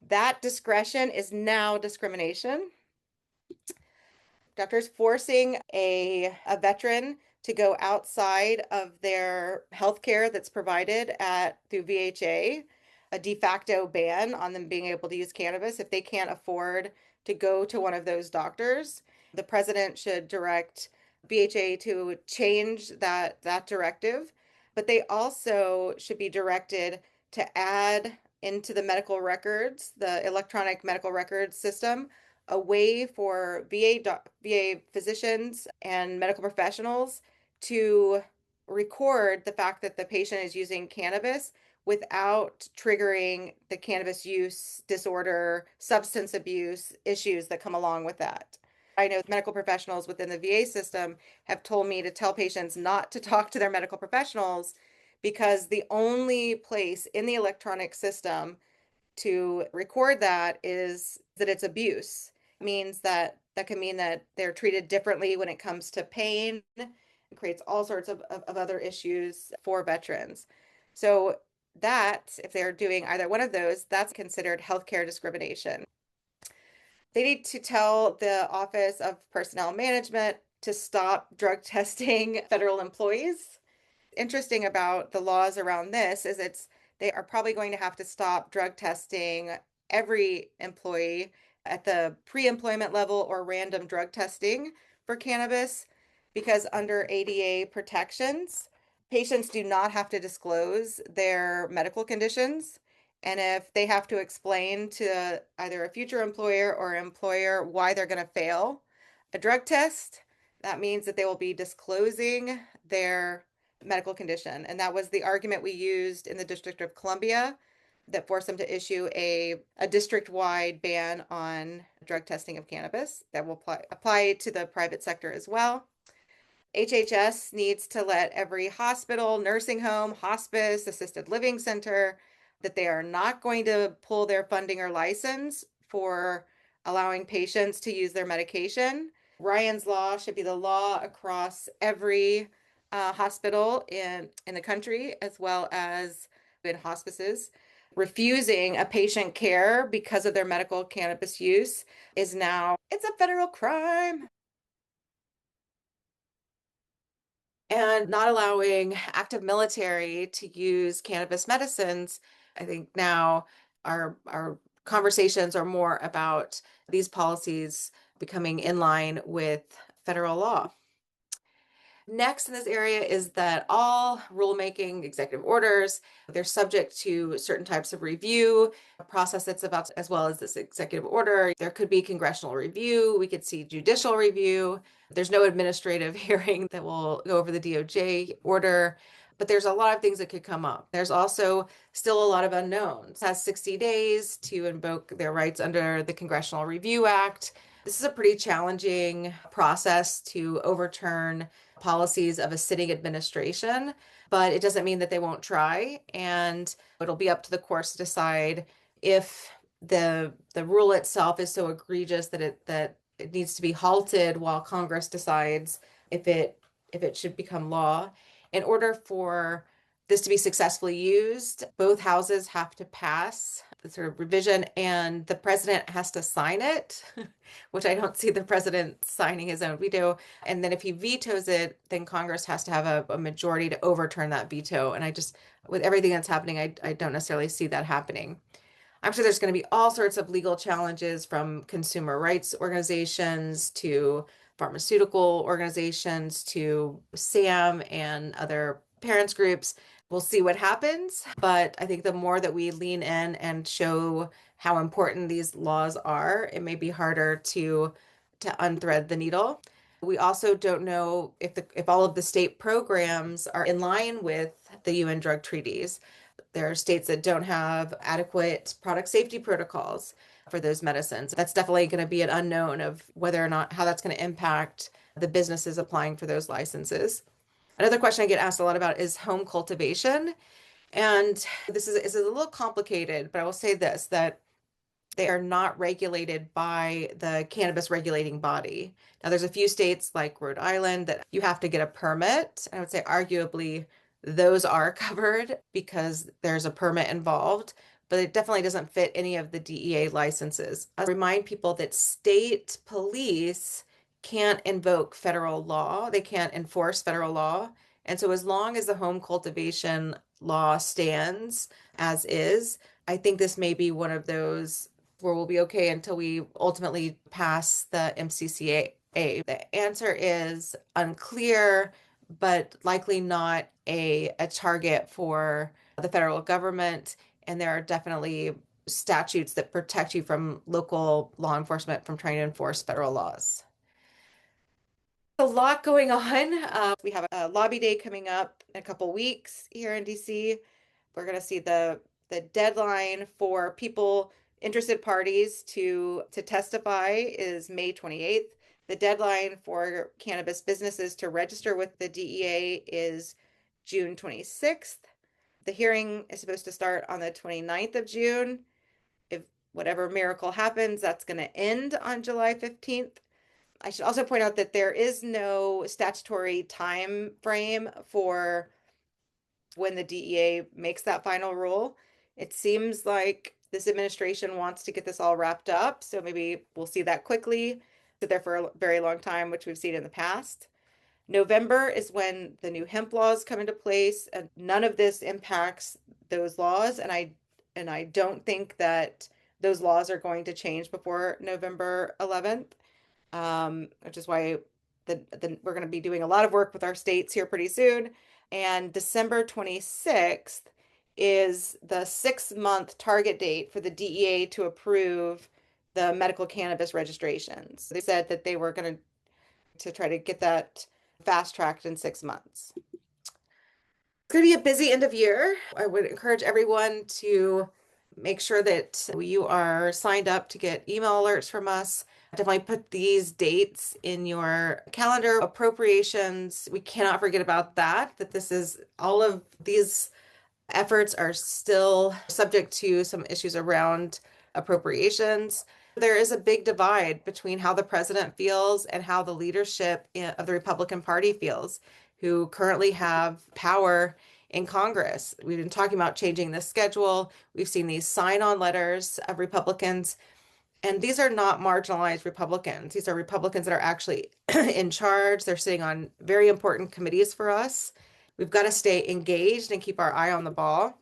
That discretion is now discrimination. Doctors forcing a veteran to go outside of their health care that's provided at through VHA, a de facto ban on them being able to use cannabis if they can't afford to go to one of those doctors. The president should direct VHA to change that directive, but they also should be directed to add into the medical records, the electronic medical records system, a way for VA physicians and medical professionals to record the fact that the patient is using cannabis without triggering the cannabis use disorder, substance abuse issues that come along with that. I know medical professionals within the VA system have told me to tell patients not to talk to their medical professionals because the only place in the electronic system to record that is that it's abuse. It means that can mean that they're treated differently when it comes to pain. It creates all sorts of other issues for veterans. So that, if they're doing either one of those, that's considered healthcare discrimination. They need to tell the Office of Personnel Management to stop drug testing federal employees. Interesting about the laws around this is they are probably going to have to stop drug testing every employee at the pre-employment level or random drug testing for cannabis because under ADA protections, patients do not have to disclose their medical conditions. And if they have to explain to either a future employer or employer why they're going to fail a drug test, that means that they will be disclosing their medical condition. And that was the argument we used in the District of Columbia that forced them to issue a district-wide ban on drug testing of cannabis that will apply to the private sector as well. HHS needs to let every hospital, nursing home, hospice, assisted living center, that they are not going to pull their funding or license for allowing patients to use their medication. Ryan's Law should be the law across every hospital in the country, as well as in hospices. Refusing a patient care because of their medical cannabis use is now, it's a federal crime. And not allowing active military to use cannabis medicines, I think now our conversations are more about these policies becoming in line with federal law. Next in this area is that all rulemaking executive orders, they're subject to certain types of review, a process that's about, as well as this executive order. There could be congressional review. We could see judicial review. There's no administrative hearing that will go over the DOJ order, but there's a lot of things that could come up. There's also still a lot of unknowns. It has 60 days to invoke their rights under the Congressional Review Act. This is a pretty challenging process to overturn policies of a sitting administration, but it doesn't mean that they won't try. And it'll be up to the courts to decide if the rule itself is so egregious that it needs to be halted while Congress decides if it should become law. In order for this to be successfully used, both houses have to pass the sort of revision and the president has to sign it, which I don't see the president signing his own veto. And then if he vetoes it, then Congress has to have a majority to overturn that veto. And with everything that's happening, I don't necessarily see that happening. I'm sure there's going to be all sorts of legal challenges from consumer rights organizations to pharmaceutical organizations to SAM and other parents groups. We'll see what happens, but I think the more that we lean in and show how important these laws are, it may be harder to unthread the needle. We also don't know if all of the state programs are in line with the UN drug treaties. There are states that don't have adequate product safety protocols for those medicines. That's definitely going to be an unknown of whether or not how that's going to impact the businesses applying for those licenses. Another question I get asked a lot about is home cultivation. And this is a little complicated, but I will say this, that They are not regulated by the cannabis regulating body. Now, there's a few states like Rhode Island that you have to get a permit. I would say arguably those are covered because there's a permit involved, but it definitely doesn't fit any of the DEA licenses. I remind people that state police can't invoke federal law, they can't enforce federal law. And so, as long as the home cultivation law stands as is, I think this may be one of those where we'll be okay until we ultimately pass the MCCA. The answer is unclear, but likely not a target for the federal government. And there are definitely statutes that protect you from local law enforcement from trying to enforce federal laws. A lot going on. We have a lobby day coming up in a couple weeks here in DC. We're going to see the deadline for people, interested parties to testify is May 28th. The deadline for cannabis businesses to register with the DEA is June 26th. The hearing is supposed to start on the 29th of June. If whatever miracle happens, that's going to end on July 15th. I should also point out that there is no statutory time frame for when the DEA makes that final rule. It seems like this administration wants to get this all wrapped up, so maybe we'll see that quickly. Sit there for a very long time, which we've seen in the past. November is when the new hemp laws come into place, and none of this impacts those laws. And I don't think that those laws are going to change before November 11th, which is why we're going to be doing a lot of work with our states here pretty soon. And December 26th is the 6-month target date for the DEA to approve the medical cannabis registrations. They said that they were going to try to get that fast tracked in 6 months. It's going to be a busy end of year. I would encourage everyone to make sure that you are signed up to get email alerts from us. Definitely put these dates in your calendar. Appropriations, we cannot forget about that this is all of these efforts are still subject to some issues around appropriations. There is a big divide between how the president feels and how the leadership of the Republican Party feels, who currently have power in Congress. We've been talking about changing the schedule. We've seen these sign-on letters of Republicans, and these are not marginalized Republicans. These are Republicans that are actually in charge. They're sitting on very important committees for us. We've got to stay engaged and keep our eye on the ball.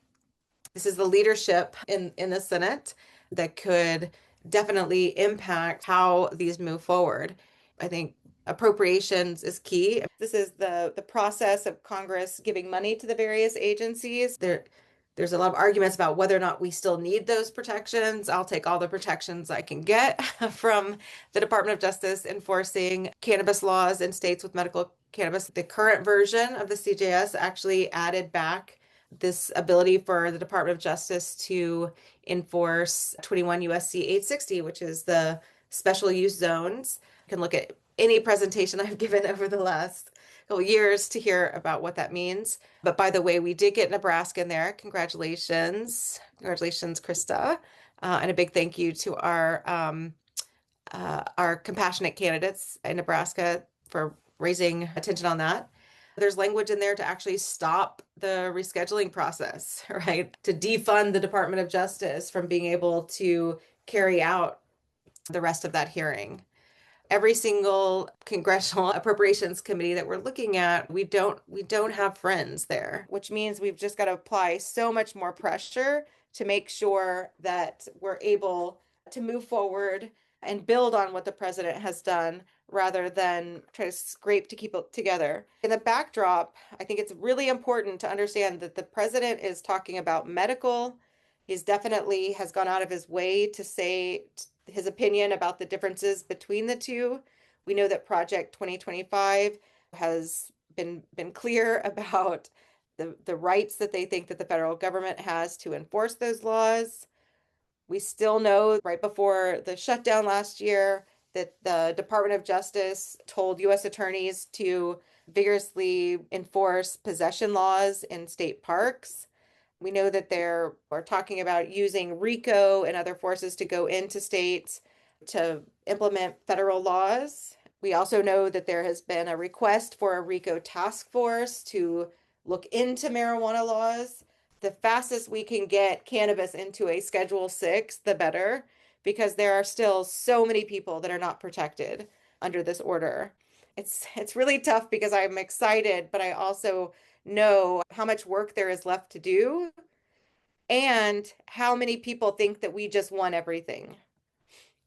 This is the leadership in the Senate that could definitely impact how these move forward. I think appropriations is key. This is the process of Congress giving money to the various agencies. There's a lot of arguments about whether or not we still need those protections. I'll take all the protections I can get from the Department of Justice enforcing cannabis laws in states with medical cannabis. The current version of the CJS actually added back this ability for the Department of Justice to enforce 21 USC 860, which is the special use zones. You can look at any presentation I've given over the last couple years to hear about what that means. But by the way, we did get Nebraska in there. Congratulations. Congratulations, Krista. And a big thank you to our compassionate candidates in Nebraska for raising attention on that. There's language in there to actually stop the rescheduling process, right? To defund the Department of Justice from being able to carry out the rest of that hearing. Every single congressional appropriations committee that we're looking at, we don't have friends there, which means we've just got to apply so much more pressure to make sure that we're able to move forward and build on what the president has done rather than try to scrape to keep it together. In the backdrop, I think it's really important to understand that the president is talking about medical. He's definitely has gone out of his way to say his opinion about the differences between the two. We know that Project 2025 has been clear about the rights that they think that the federal government has to enforce those laws. We still know right before the shutdown last year that the Department of Justice told U.S. attorneys to vigorously enforce possession laws in state parks. We know that they're are talking about using RICO and other forces to go into states to implement federal laws. We also know that there has been a request for a RICO task force to look into marijuana laws. The fastest we can get cannabis into a Schedule 6, the better, because there are still so many people that are not protected under this order. It's really tough because I'm excited, but I also know how much work there is left to do and how many people think that we just won everything.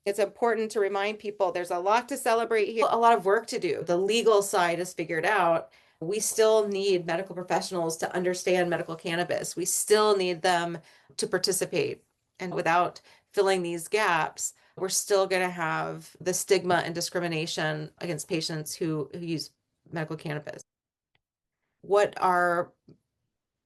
It's important to remind people there's a lot to celebrate here, a lot of work to do. The legal side is figured out. We still need medical professionals to understand medical cannabis. We still need them to participate. And without filling these gaps, we're still going to have the stigma and discrimination against patients who use medical cannabis. What our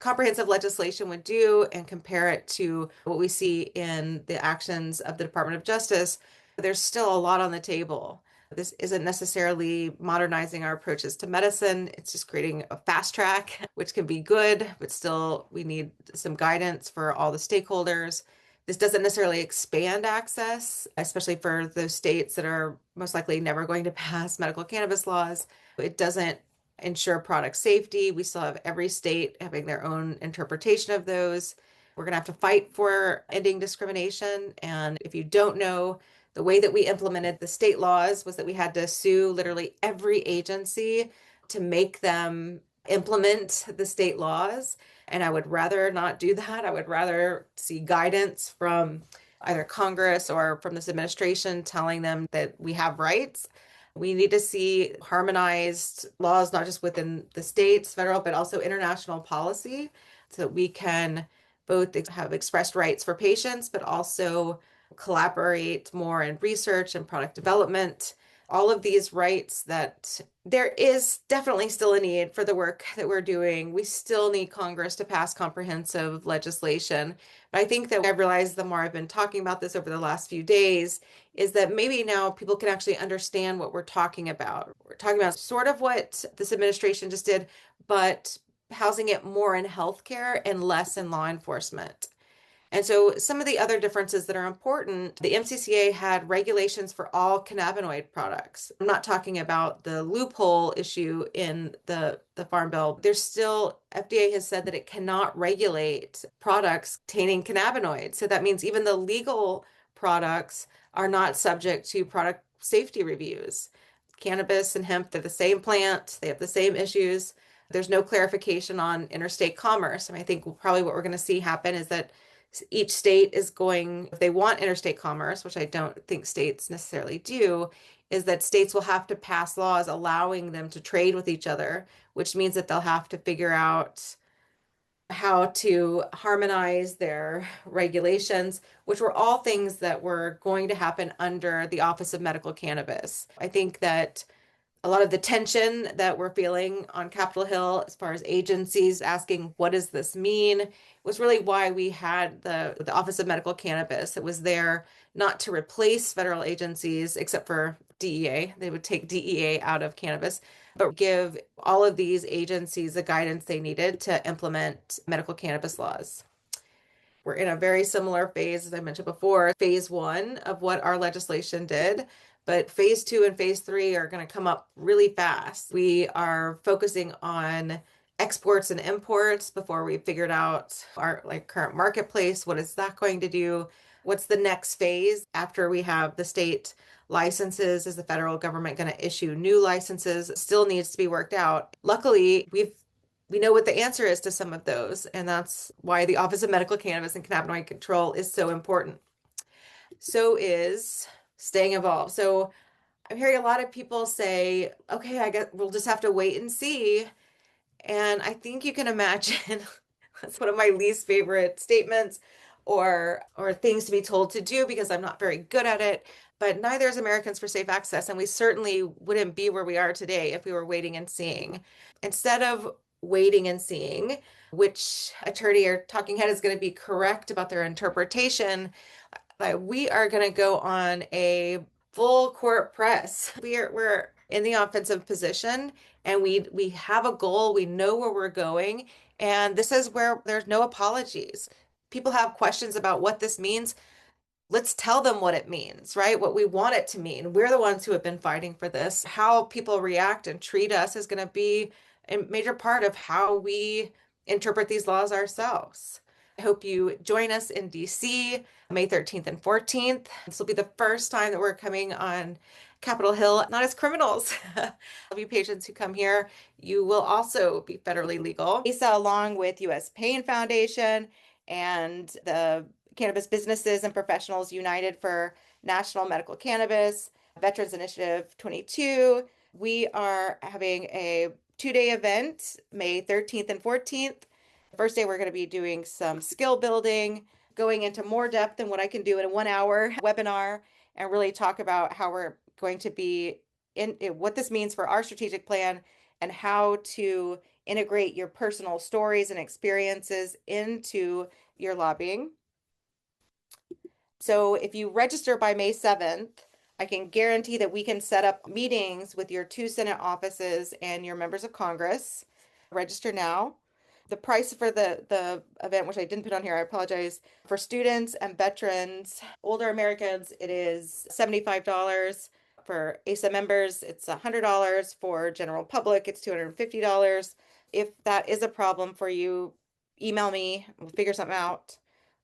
comprehensive legislation would do and compare it to what we see in the actions of the Department of Justice, there's still a lot on the table. This isn't necessarily modernizing our approaches to medicine. It's just creating a fast track, which can be good, but still we need some guidance for all the stakeholders. This doesn't necessarily expand access, especially for those states that are most likely never going to pass medical cannabis laws. It doesn't ensure product safety. We still have every state having their own interpretation of those. We're going to have to fight for ending discrimination. And if you don't know, the way that we implemented the state laws was that we had to sue literally every agency to make them implement the state laws. And I would rather not do that. I would rather see guidance from either Congress or from this administration telling them that we have rights. We need to see harmonized laws, not just within the states, federal, but also international policy, so that we can both have expressed rights for patients, but also collaborate more in research and product development. All of these rights that there is definitely still a need for the work that we're doing. We still need Congress to pass comprehensive legislation. But I think that I've realized the more I've been talking about this over the last few days is that maybe now people can actually understand what we're talking about. We're talking about sort of what this administration just did, but housing it more in healthcare and less in law enforcement. And so some of the other differences that are important, the MCCA had regulations for all cannabinoid products. I'm not talking about the loophole issue in the Farm Bill. There's still, FDA has said that it cannot regulate products containing cannabinoids. So that means even the legal products are not subject to product safety reviews. Cannabis and hemp, they're the same plant, they have the same issues. There's no clarification on interstate commerce. I think probably what we're going to see happen is that each state is going, if they want interstate commerce, which I don't think states necessarily do, is that states will have to pass laws allowing them to trade with each other, which means that they'll have to figure out how to harmonize their regulations, which were all things that were going to happen under the Office of Medical Cannabis. I think that a lot of the tension that we're feeling on Capitol Hill as far as agencies asking, what does this mean, was really why we had the Office of Medical Cannabis. It was there not to replace federal agencies, except for DEA. They would take DEA out of cannabis, but give all of these agencies the guidance they needed to implement medical cannabis laws. We're in a very similar phase, as I mentioned before, phase one of what our legislation did. But phase two and phase three are going to come up really fast. We are focusing on exports and imports before we figured out our current marketplace. What is that going to do? What's the next phase after we have the state licenses? Is the federal government going to issue new licenses? It still needs to be worked out. Luckily, we know what the answer is to some of those, and that's why the Office of Medical Cannabis and Cannabinoid Control is so important. So is staying involved. So I'm hearing a lot of people say, okay, I guess we'll just have to wait and see. And I think you can imagine that's one of my least favorite statements or things to be told to do because I'm not very good at it. But neither is Americans for Safe Access, and we certainly wouldn't be where we are today if we were waiting and seeing. Instead of waiting and seeing which attorney or talking head is going to be correct about their interpretation, we are going to go on a full court press. We're in the offensive position, and we have a goal, we know where we're going, and this is where there's no apologies. People have questions about what this means. Let's tell them what it means, right? What we want it to mean. We're the ones who have been fighting for this. How people react and treat us is going to be a major part of how we interpret these laws ourselves. I hope you join us in DC May 13th and 14th. This will be the first time that we're coming on Capitol Hill, not as criminals. All you patients who come here, you will also be federally legal. ASA, along with US Pain Foundation and the Cannabis Businesses and Professionals United for National Medical Cannabis, Veterans Initiative 22. We are having a 2-day event, May 13th and 14th. The first day, we're going to be doing some skill building, going into more depth than what I can do in a 1 hour webinar, and really talk about how we're going to be what this means for our strategic plan and how to integrate your personal stories and experiences into your lobbying. So if you register by May 7th, I can guarantee that we can set up meetings with your 2 Senate offices and your members of Congress. Register now. The price for the event, which I didn't put on here, I apologize. For students and veterans, older Americans, it is $75. For ASA members, it's $100. For general public, it's $250. If that is a problem for you, email me. We'll figure something out.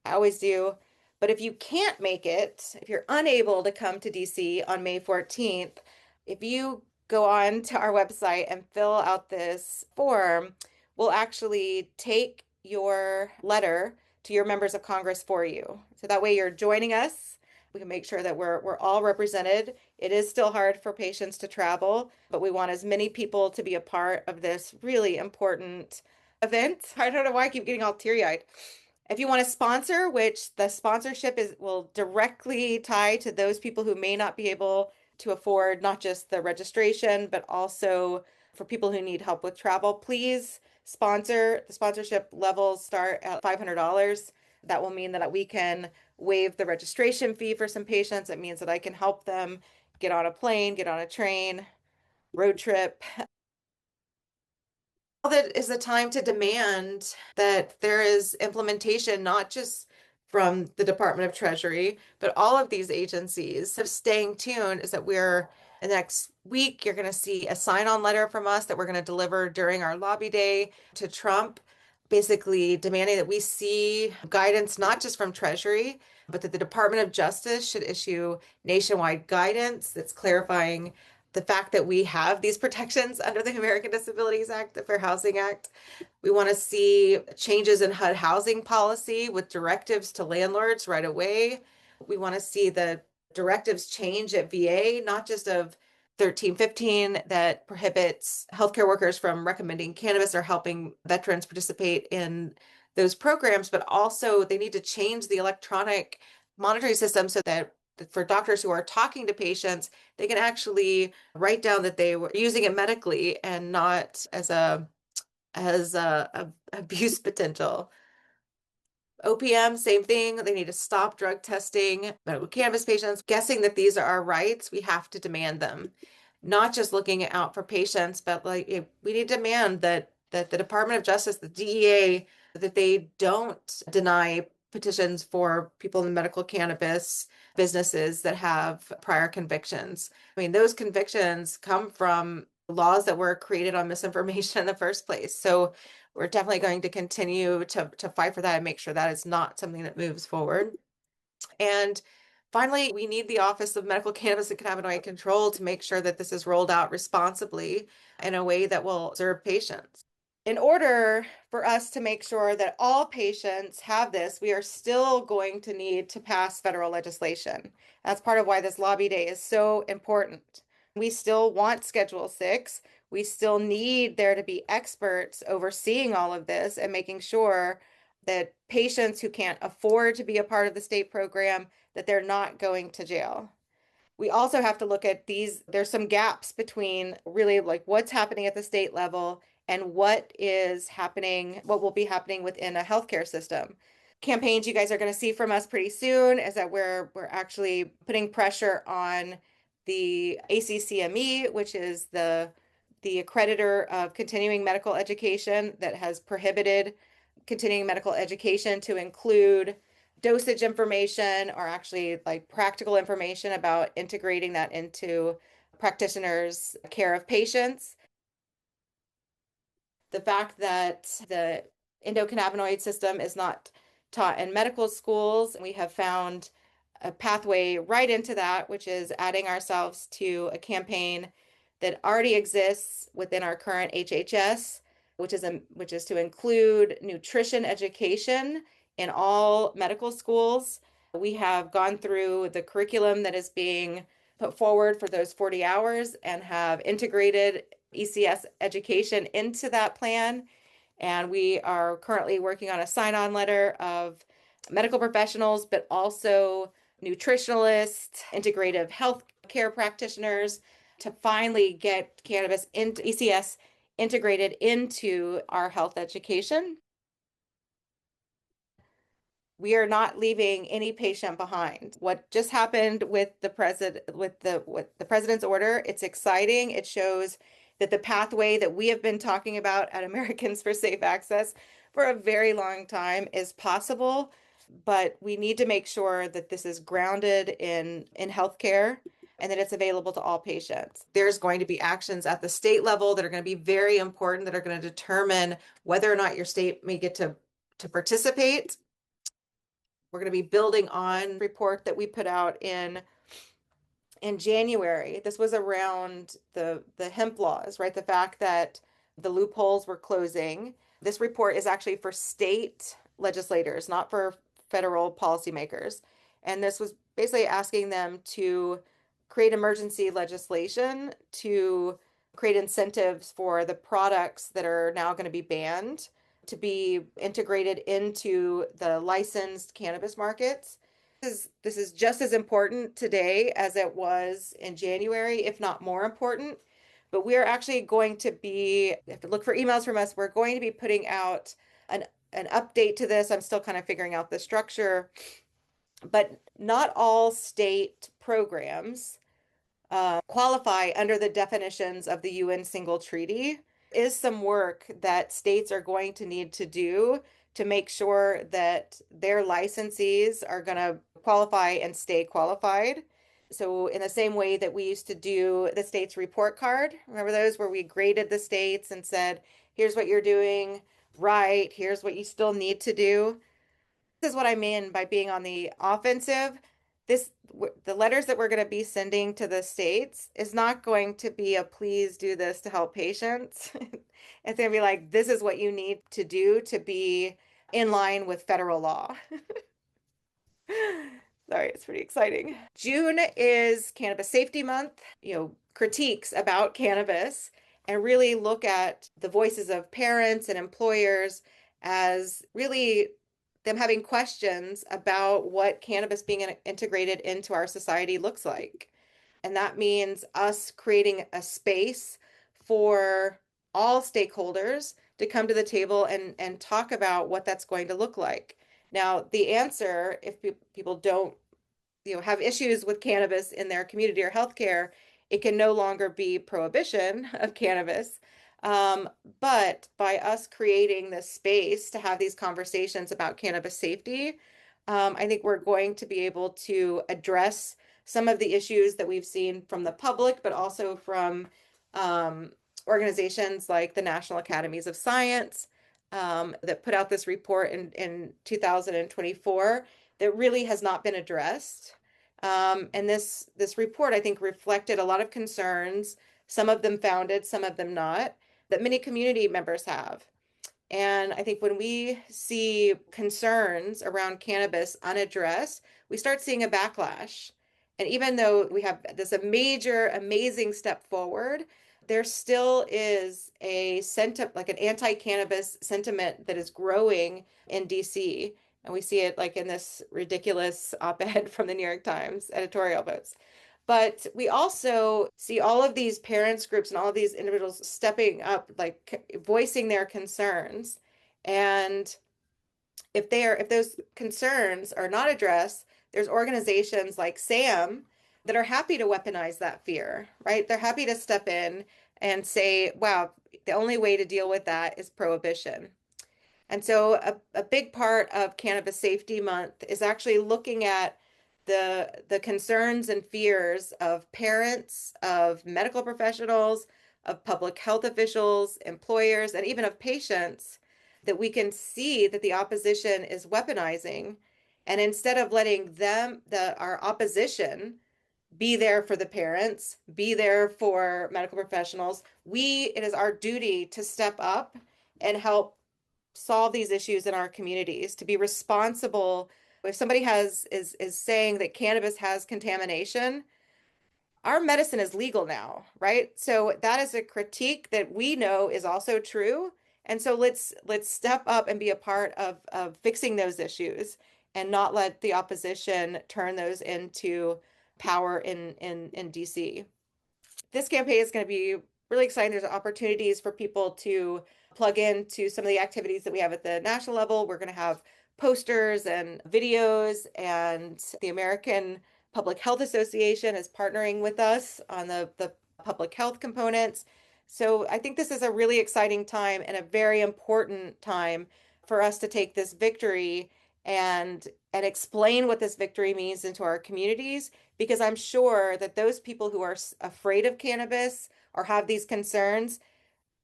I always do. But if you can't make it, if you're unable to come to DC on May 14th, if you go on to our website and fill out this form, we'll actually take your letter to your members of Congress for you. So that way you're joining us. We can make sure that we're all represented. It is still hard for patients to travel, but we want as many people to be a part of this really important event. I don't know why I keep getting all teary-eyed. If you want to sponsor, which the sponsorship will directly tie to those people who may not be able to afford not just the registration, but also for people who need help with travel, please sponsor. The sponsorship levels start at $500. That will mean that we can waive the registration fee for some patients. It means that I can help them get on a plane, get on a train, road trip. That is the time to demand that there is implementation, not just from the Department of Treasury, but all of these agencies. Of staying tuned is that the next week, you're going to see a sign-on letter from us that we're going to deliver during our lobby day to Trump, basically demanding that we see guidance not just from Treasury, but that the Department of Justice should issue nationwide guidance that's clarifying the fact that we have these protections under the American Disabilities Act, the Fair Housing Act. We want to see changes in HUD housing policy with directives to landlords right away. We want to see the directives change at VA, not just of 1315 that prohibits healthcare workers from recommending cannabis or helping veterans participate in those programs, but also they need to change the electronic monitoring system so that for doctors who are talking to patients, they can actually write down that they were using it medically and not as a abuse potential. OPM, same thing. They need to stop drug testing medical cannabis patients. Guessing that these are our rights, we have to demand them. Not just looking out for patients, but we need to demand that the Department of Justice, the DEA, that they don't deny petitions for people in medical cannabis businesses that have prior convictions. I mean, those convictions come from laws that were created on misinformation in the first place. So we're definitely going to continue to fight for that and make sure that is not something that moves forward. And finally, we need the Office of Medical Cannabis and Cannabinoid Control to make sure that this is rolled out responsibly in a way that will serve patients. In order for us to make sure that all patients have this, we are still going to need to pass federal legislation. That's part of why this lobby day is so important. We still want Schedule 6. We still need there to be experts overseeing all of this and making sure that patients who can't afford to be a part of the state program, that they're not going to jail. We also have to look at there's some gaps between really like what's happening at the state level and what will be happening within a healthcare system. Campaigns you guys are going to see from us pretty soon is that we're actually putting pressure on the ACCME, which is the accreditor of continuing medical education that has prohibited continuing medical education to include dosage information or actually like practical information about integrating that into practitioners' care of patients. The fact that the endocannabinoid system is not taught in medical schools, we have found a pathway right into that, which is adding ourselves to a campaign that already exists within our current HHS, which is to include nutrition education in all medical schools. We have gone through the curriculum that is being put forward for those 40 hours and have integrated ECS education into that plan. And we are currently working on a sign-on letter of medical professionals, but also nutritionalists, integrative health care practitioners to finally get cannabis into ECS integrated into our health education. We are not leaving any patient behind. What just happened with the president's order, it's exciting. It shows that the pathway that we have been talking about at Americans for Safe Access for a very long time is possible, but we need to make sure that this is grounded in healthcare and that it's available to all patients. There's going to be actions at the state level that are going to be very important, that are going to determine whether or not your state may get to participate. We're going to be building on report that we put out in January. This was around the hemp laws, right? The fact that the loopholes were closing. This report is actually for state legislators, not for federal policymakers. And this was basically asking them to create emergency legislation to create incentives for the products that are now going to be banned to be integrated into the licensed cannabis markets. This is just as important today as it was in January, if not more important. But we are actually going to be, if you look for emails from us, we're going to be putting out an update to this. I'm still kind of figuring out the structure, but not all state programs qualify under the definitions of the UN single treaty. Is some work that states are going to need to do to make sure that their licensees are going to qualify and stay qualified. So in the same way that we used to do the state's report card, remember those where we graded the states and said, here's what you're doing right, here's what you still need to do. This is what I mean by being on the offensive. The letters that we're going to be sending to the states is not going to be a please do this to help patients. It's going to be like, this is what you need to do to be in line with federal law. Sorry, it's pretty exciting. June is Cannabis Safety Month, critiques about cannabis and really look at the voices of parents and employers as really them having questions about what cannabis being integrated into our society looks like. And that means us creating a space for all stakeholders to come to the table and talk about what that's going to look like. Now, the answer, if people don't, have issues with cannabis in their community or healthcare, it can no longer be prohibition of cannabis. Um, but by us creating this space to have these conversations about cannabis safety, I think we're going to be able to address some of the issues that we've seen from the public, but also from organizations like the National Academies of Science that put out this report in 2024 that really has not been addressed. And this report, I think, reflected a lot of concerns, some of them founded, some of them not, that many community members have. And I think when we see concerns around cannabis unaddressed, we start seeing a backlash. And even though we have this a major, amazing step forward, there still is a sentiment, like an anti-cannabis sentiment that is growing in DC. And we see it like in this ridiculous op-ed from the New York Times editorial votes. But we also see all of these parents groups and all of these individuals stepping up, like voicing their concerns. And if those concerns are not addressed, there's organizations like SAM that are happy to weaponize that fear, right? They're happy to step in and say, wow, the only way to deal with that is prohibition. And so a big part of Cannabis Safety Month is actually looking at the concerns and fears of parents, of medical professionals, of public health officials, employers, and even of patients that we can see that the opposition is weaponizing. And instead of letting our opposition be there for the parents, be there for medical professionals, it is our duty to step up and help solve these issues in our communities, to be responsible. If somebody is saying that cannabis has contamination, our medicine is legal now, right? So that is a critique that we know is also true. And so let's step up and be a part of fixing those issues and not let the opposition turn those into power in DC. This campaign is going to be really exciting. There's opportunities for people to plug into some of the activities that we have at the national level. We're going to have posters and videos, and the American Public Health Association is partnering with us on the public health components. So I think this is a really exciting time and a very important time for us to take this victory and explain what this victory means into our communities, because I'm sure that those people who are afraid of cannabis or have these concerns,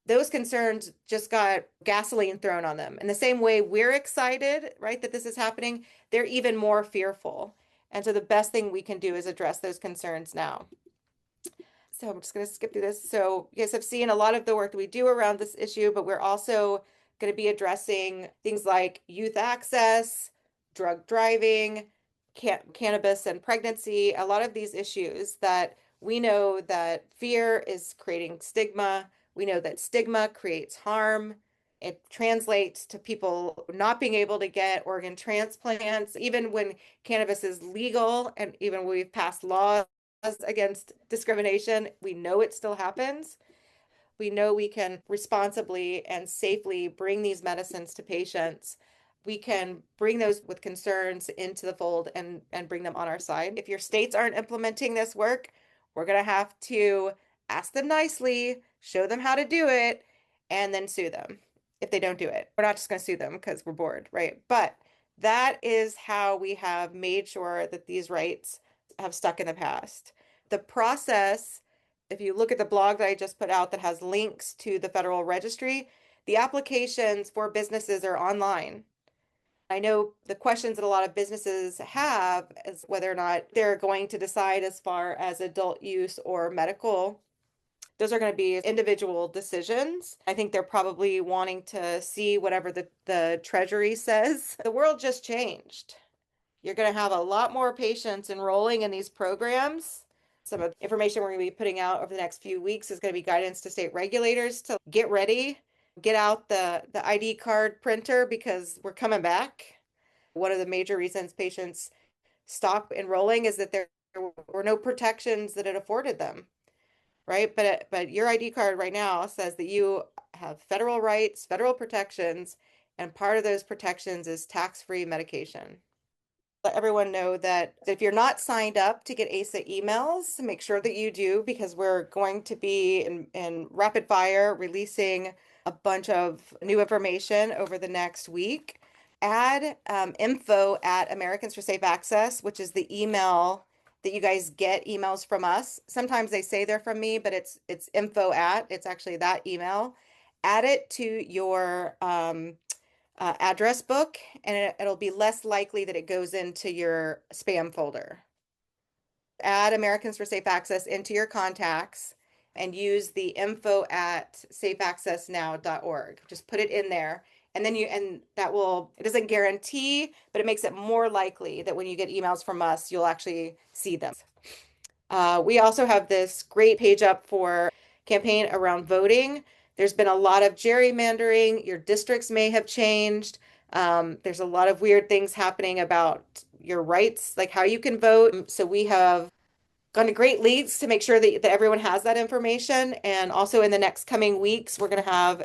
those concerns just got gasoline thrown on them. In the same way we're excited, right, that this is happening, they're even more fearful. And so the best thing we can do is address those concerns now. So I'm just going to skip through this. So you guys have seen a lot of the work that we do around this issue, but we're also going to be addressing things like youth access, drug driving, cannabis and pregnancy, a lot of these issues that we know that fear is creating stigma. We know that stigma creates harm. It translates to people not being able to get organ transplants, even when cannabis is legal, and even when we've passed laws against discrimination. We know it still happens. We know we can responsibly and safely bring these medicines to patients. We can bring those with concerns into the fold and bring them on our side. If your states aren't implementing this work, we're going to have to ask them nicely, show them how to do it, and then sue them if they don't do it. We're not just going to sue them because we're bored, right? But that is how we have made sure that these rights have stuck in the past. The process, if you look at the blog that I just put out that has links to the federal registry, the applications for businesses are online. I know the questions that a lot of businesses have is whether or not they're going to decide as far as adult use or medical. Those are going to be individual decisions. I think they're probably wanting to see whatever the Treasury says. The world just changed. You're going to have a lot more patients enrolling in these programs. Some of the information we're going to be putting out over the next few weeks is going to be guidance to state regulators to get ready, get out the ID card printer because we're coming back. One of the major reasons patients stop enrolling is that there were no protections that it afforded them, right? But your ID card right now says that you have federal rights, federal protections, and part of those protections is tax-free medication. Let everyone know that if you're not signed up to get ASA emails, make sure that you do, because we're going to be in rapid fire releasing a bunch of new information over the next week. Add info at Americans for Safe Access, which is the email that you guys get emails from us. Sometimes they say they're from me, but it's info at, it's actually that email. Add it to your address book, and it'll be less likely that it goes into your spam folder. Add Americans for Safe Access into your contacts and use the info at safeaccessnow.org. Just put it in there. And then it doesn't guarantee, but it makes it more likely that when you get emails from us, you'll actually see them. We also have this great page up for campaign around voting. There's been a lot of gerrymandering. Your districts may have changed. There's a lot of weird things happening about your rights, like how you can vote. So we have gone to great leagues to make sure that everyone has that information. And also in the next coming weeks, we're going to have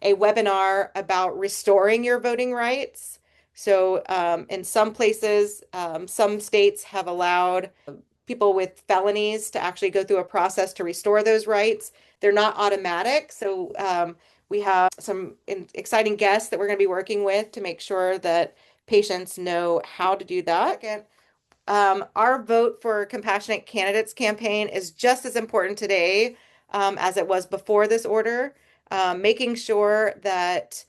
a webinar about restoring your voting rights. So in some places, some states have allowed people with felonies to actually go through a process to restore those rights. They're not automatic. So we have some exciting guests that we're going to be working with to make sure that patients know how to do that. Our vote for Compassionate Candidates campaign is just as important today as it was before this order, making sure that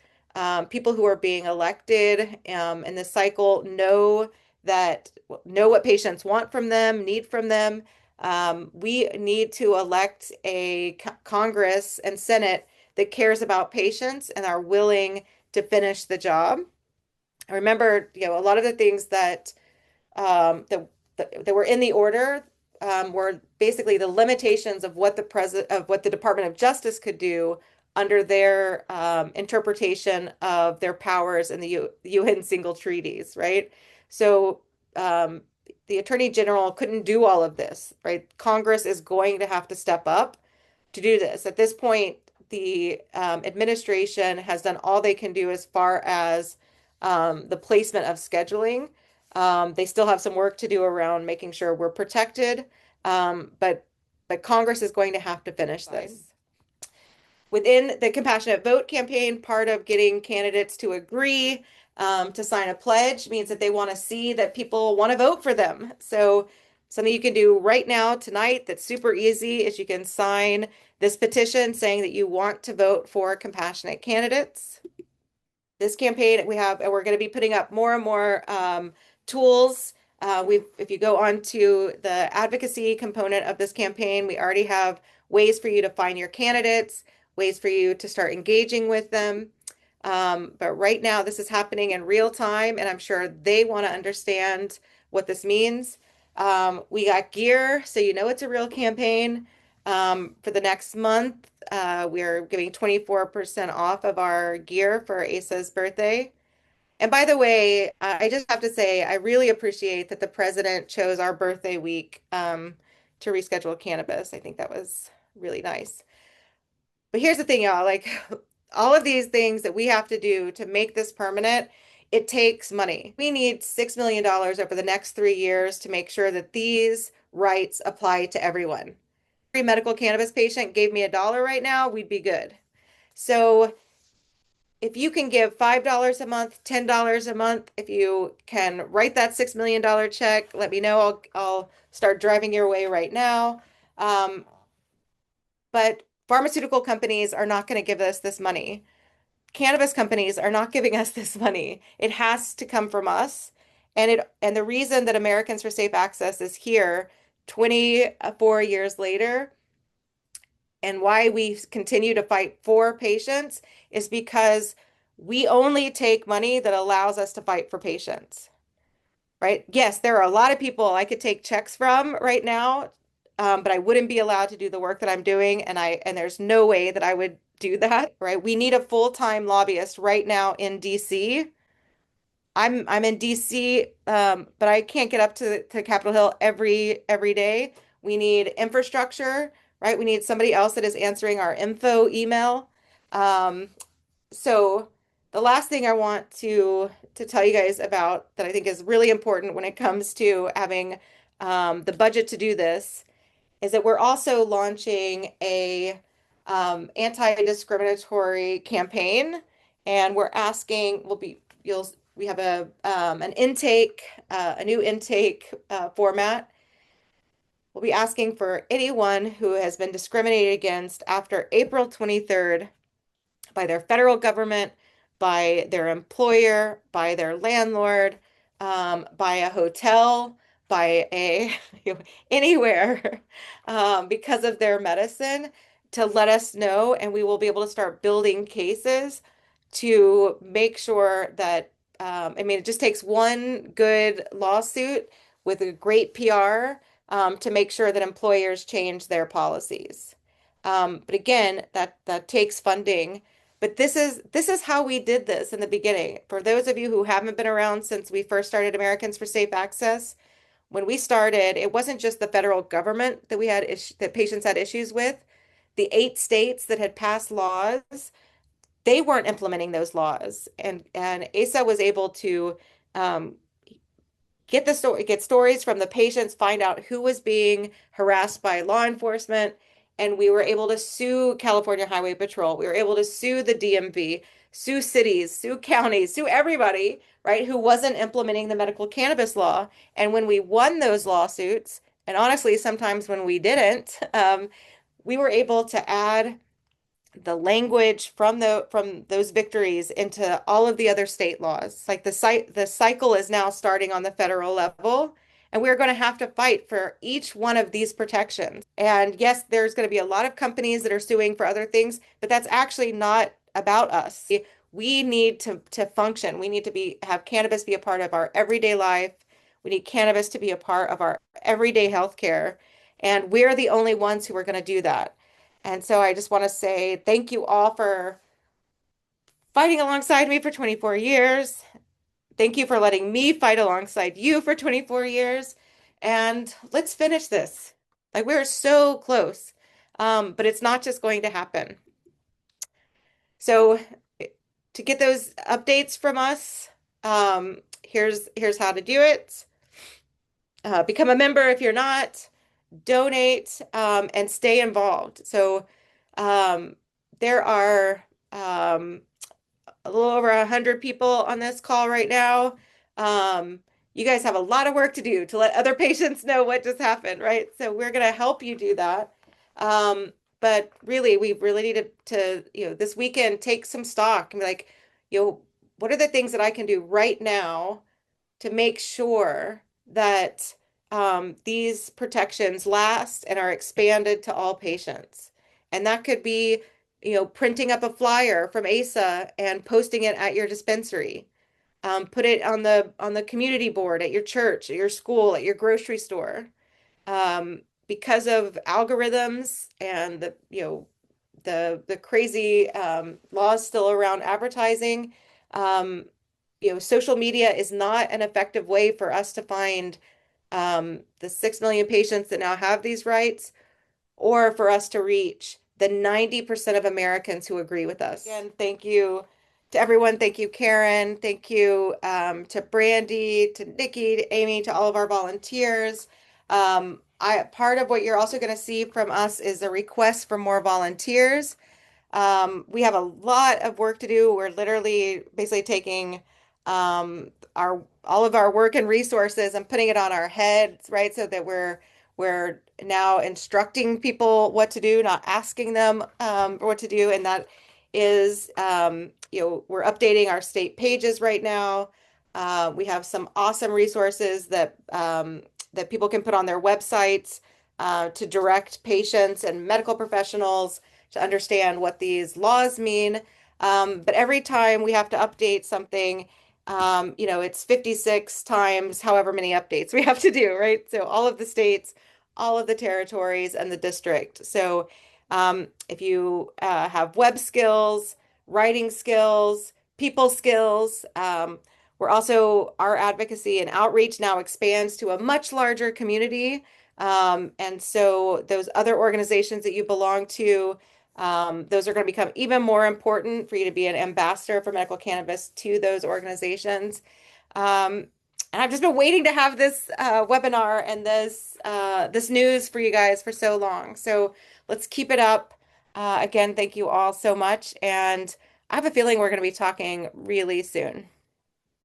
people who are being elected in this cycle know what patients want from them, need from them. We need to elect a Congress and Senate that cares about patients and are willing to finish the job. I remember, a lot of the things that were in the order were basically the limitations of what the Department of Justice could do under their interpretation of their powers in the UN single treaties, right? So um, the Attorney General couldn't do all of this, right? Congress is going to have to step up to do this. At this point, the administration has done all they can do as far as the placement of scheduling. They still have some work to do around making sure we're protected, but Congress is going to have to finish this. Within the Compassionate Vote campaign, part of getting candidates to agree to sign a pledge means that they want to see that people want to vote for them. So something you can do right now, tonight, that's super easy is you can sign this petition saying that you want to vote for compassionate candidates. This campaign we're going to be putting up more and more tools. If you go on to the advocacy component of this campaign, we already have ways for you to find your candidates, ways for you to start engaging with them. But right now, this is happening in real time, and I'm sure they want to understand what this means. We got gear, so you know it's a real campaign. For the next month, we're giving 24% off of our gear for Asa's birthday. And by the way, I just have to say, I really appreciate that the president chose our birthday week to reschedule cannabis. I think that was really nice. But here's the thing, y'all, like all of these things that we have to do to make this permanent, it takes money. We need $6 million over the next 3 years to make sure that these rights apply to everyone. Every medical cannabis patient gave me $1 right now, we'd be good. So if you can give $5 a month, $10 a month, if you can write that $6 million check, let me know. I'll start driving your way right now. But pharmaceutical companies are not going to give us this money. Cannabis companies are not giving us this money. It has to come from us. And the reason that Americans for Safe Access is here 24 years later and why we continue to fight for patients is because we only take money that allows us to fight for patients, right? Yes, there are a lot of people I could take checks from right now, but I wouldn't be allowed to do the work that I'm doing, and there's no way that I would do that, right? We need a full-time lobbyist right now in DC. I'm in DC, but I can't get up to Capitol Hill every day. We need infrastructure, right? We need somebody else that is answering our info email. Um, so the last thing I want to tell you guys about that I think is really important when it comes to having the budget to do this is that we're also launching a anti-discriminatory campaign, and we're asking we have a new intake format. We'll be asking for anyone who has been discriminated against after April 23rd by their federal government, by their employer, by their landlord, by a hotel, by anywhere, because of their medicine, to let us know, and we will be able to start building cases to make sure that, it just takes one good lawsuit with a great PR, to make sure that employers change their policies. But again, that takes funding. But this is how we did this in the beginning. For those of you who haven't been around since we first started Americans for Safe Access, when we started, it wasn't just the federal government that patients had issues with. The 8 states that had passed laws, they weren't implementing those laws, and ASA was able to um, get stories from the patients, find out who was being harassed by law enforcement, and we were able to sue California Highway Patrol. We were able to sue the DMV, sue cities, sue counties, sue everybody, right, who wasn't implementing the medical cannabis law. And when we won those lawsuits, and honestly, sometimes when we didn't, we were able to add the language from those victories into all of the other state laws. Like the cycle is now starting on the federal level, and we're going to have to fight for each one of these protections. And yes, there's going to be a lot of companies that are suing for other things, but that's actually not about us. We need to function. We need to be have cannabis be a part of our everyday life. We need cannabis to be a part of our everyday healthcare, and we're the only ones who are going to do that. And so I just want to say thank you all for fighting alongside me for 24 years. Thank you for letting me fight alongside you for 24 years. And let's finish this. Like we're so close. But it's not just going to happen. So to get those updates from us, here's how to do it. Become a member if you're not, donate, and stay involved. So um, there are a little over 100 people on this call right now. Um, you guys have a lot of work to do to let other patients know what just happened, right? So we're going to help you do that. But really, we really need this weekend, take some stock and be like, what are the things that I can do right now to make sure that these protections last and are expanded to all patients? And that could be, printing up a flyer from ASA and posting it at your dispensary. Put it on the community board at your church, at your school, at your grocery store. Because of algorithms and the crazy laws still around advertising, um, social media is not an effective way for us to find the 6 million patients that now have these rights, or for us to reach the 90% of Americans who agree with us. Again, thank you to everyone. Thank you, Karen. Thank you to Brandy, to Nikki, to Amy, to all of our volunteers. Part of what you're also going to see from us is a request for more volunteers. We have a lot of work to do. We're literally basically taking our all of our work and resources and putting it on our heads, right? So that we're now instructing people what to do, not asking them what to do. And that is, we're updating our state pages right now. We have some awesome resources that people can put on their websites to direct patients and medical professionals to understand what these laws mean. But every time we have to update something, it's 56 times however many updates we have to do, right? So all of the states, all of the territories, and the district. So if you have web skills, writing skills, people skills, our advocacy and outreach now expands to a much larger community. And so those other organizations that you belong to, those are going to become even more important for you to be an ambassador for medical cannabis to those organizations. And I've just been waiting to have this webinar and this news for you guys for so long. So let's keep it up. Again, thank you all so much. And I have a feeling we're going to be talking really soon.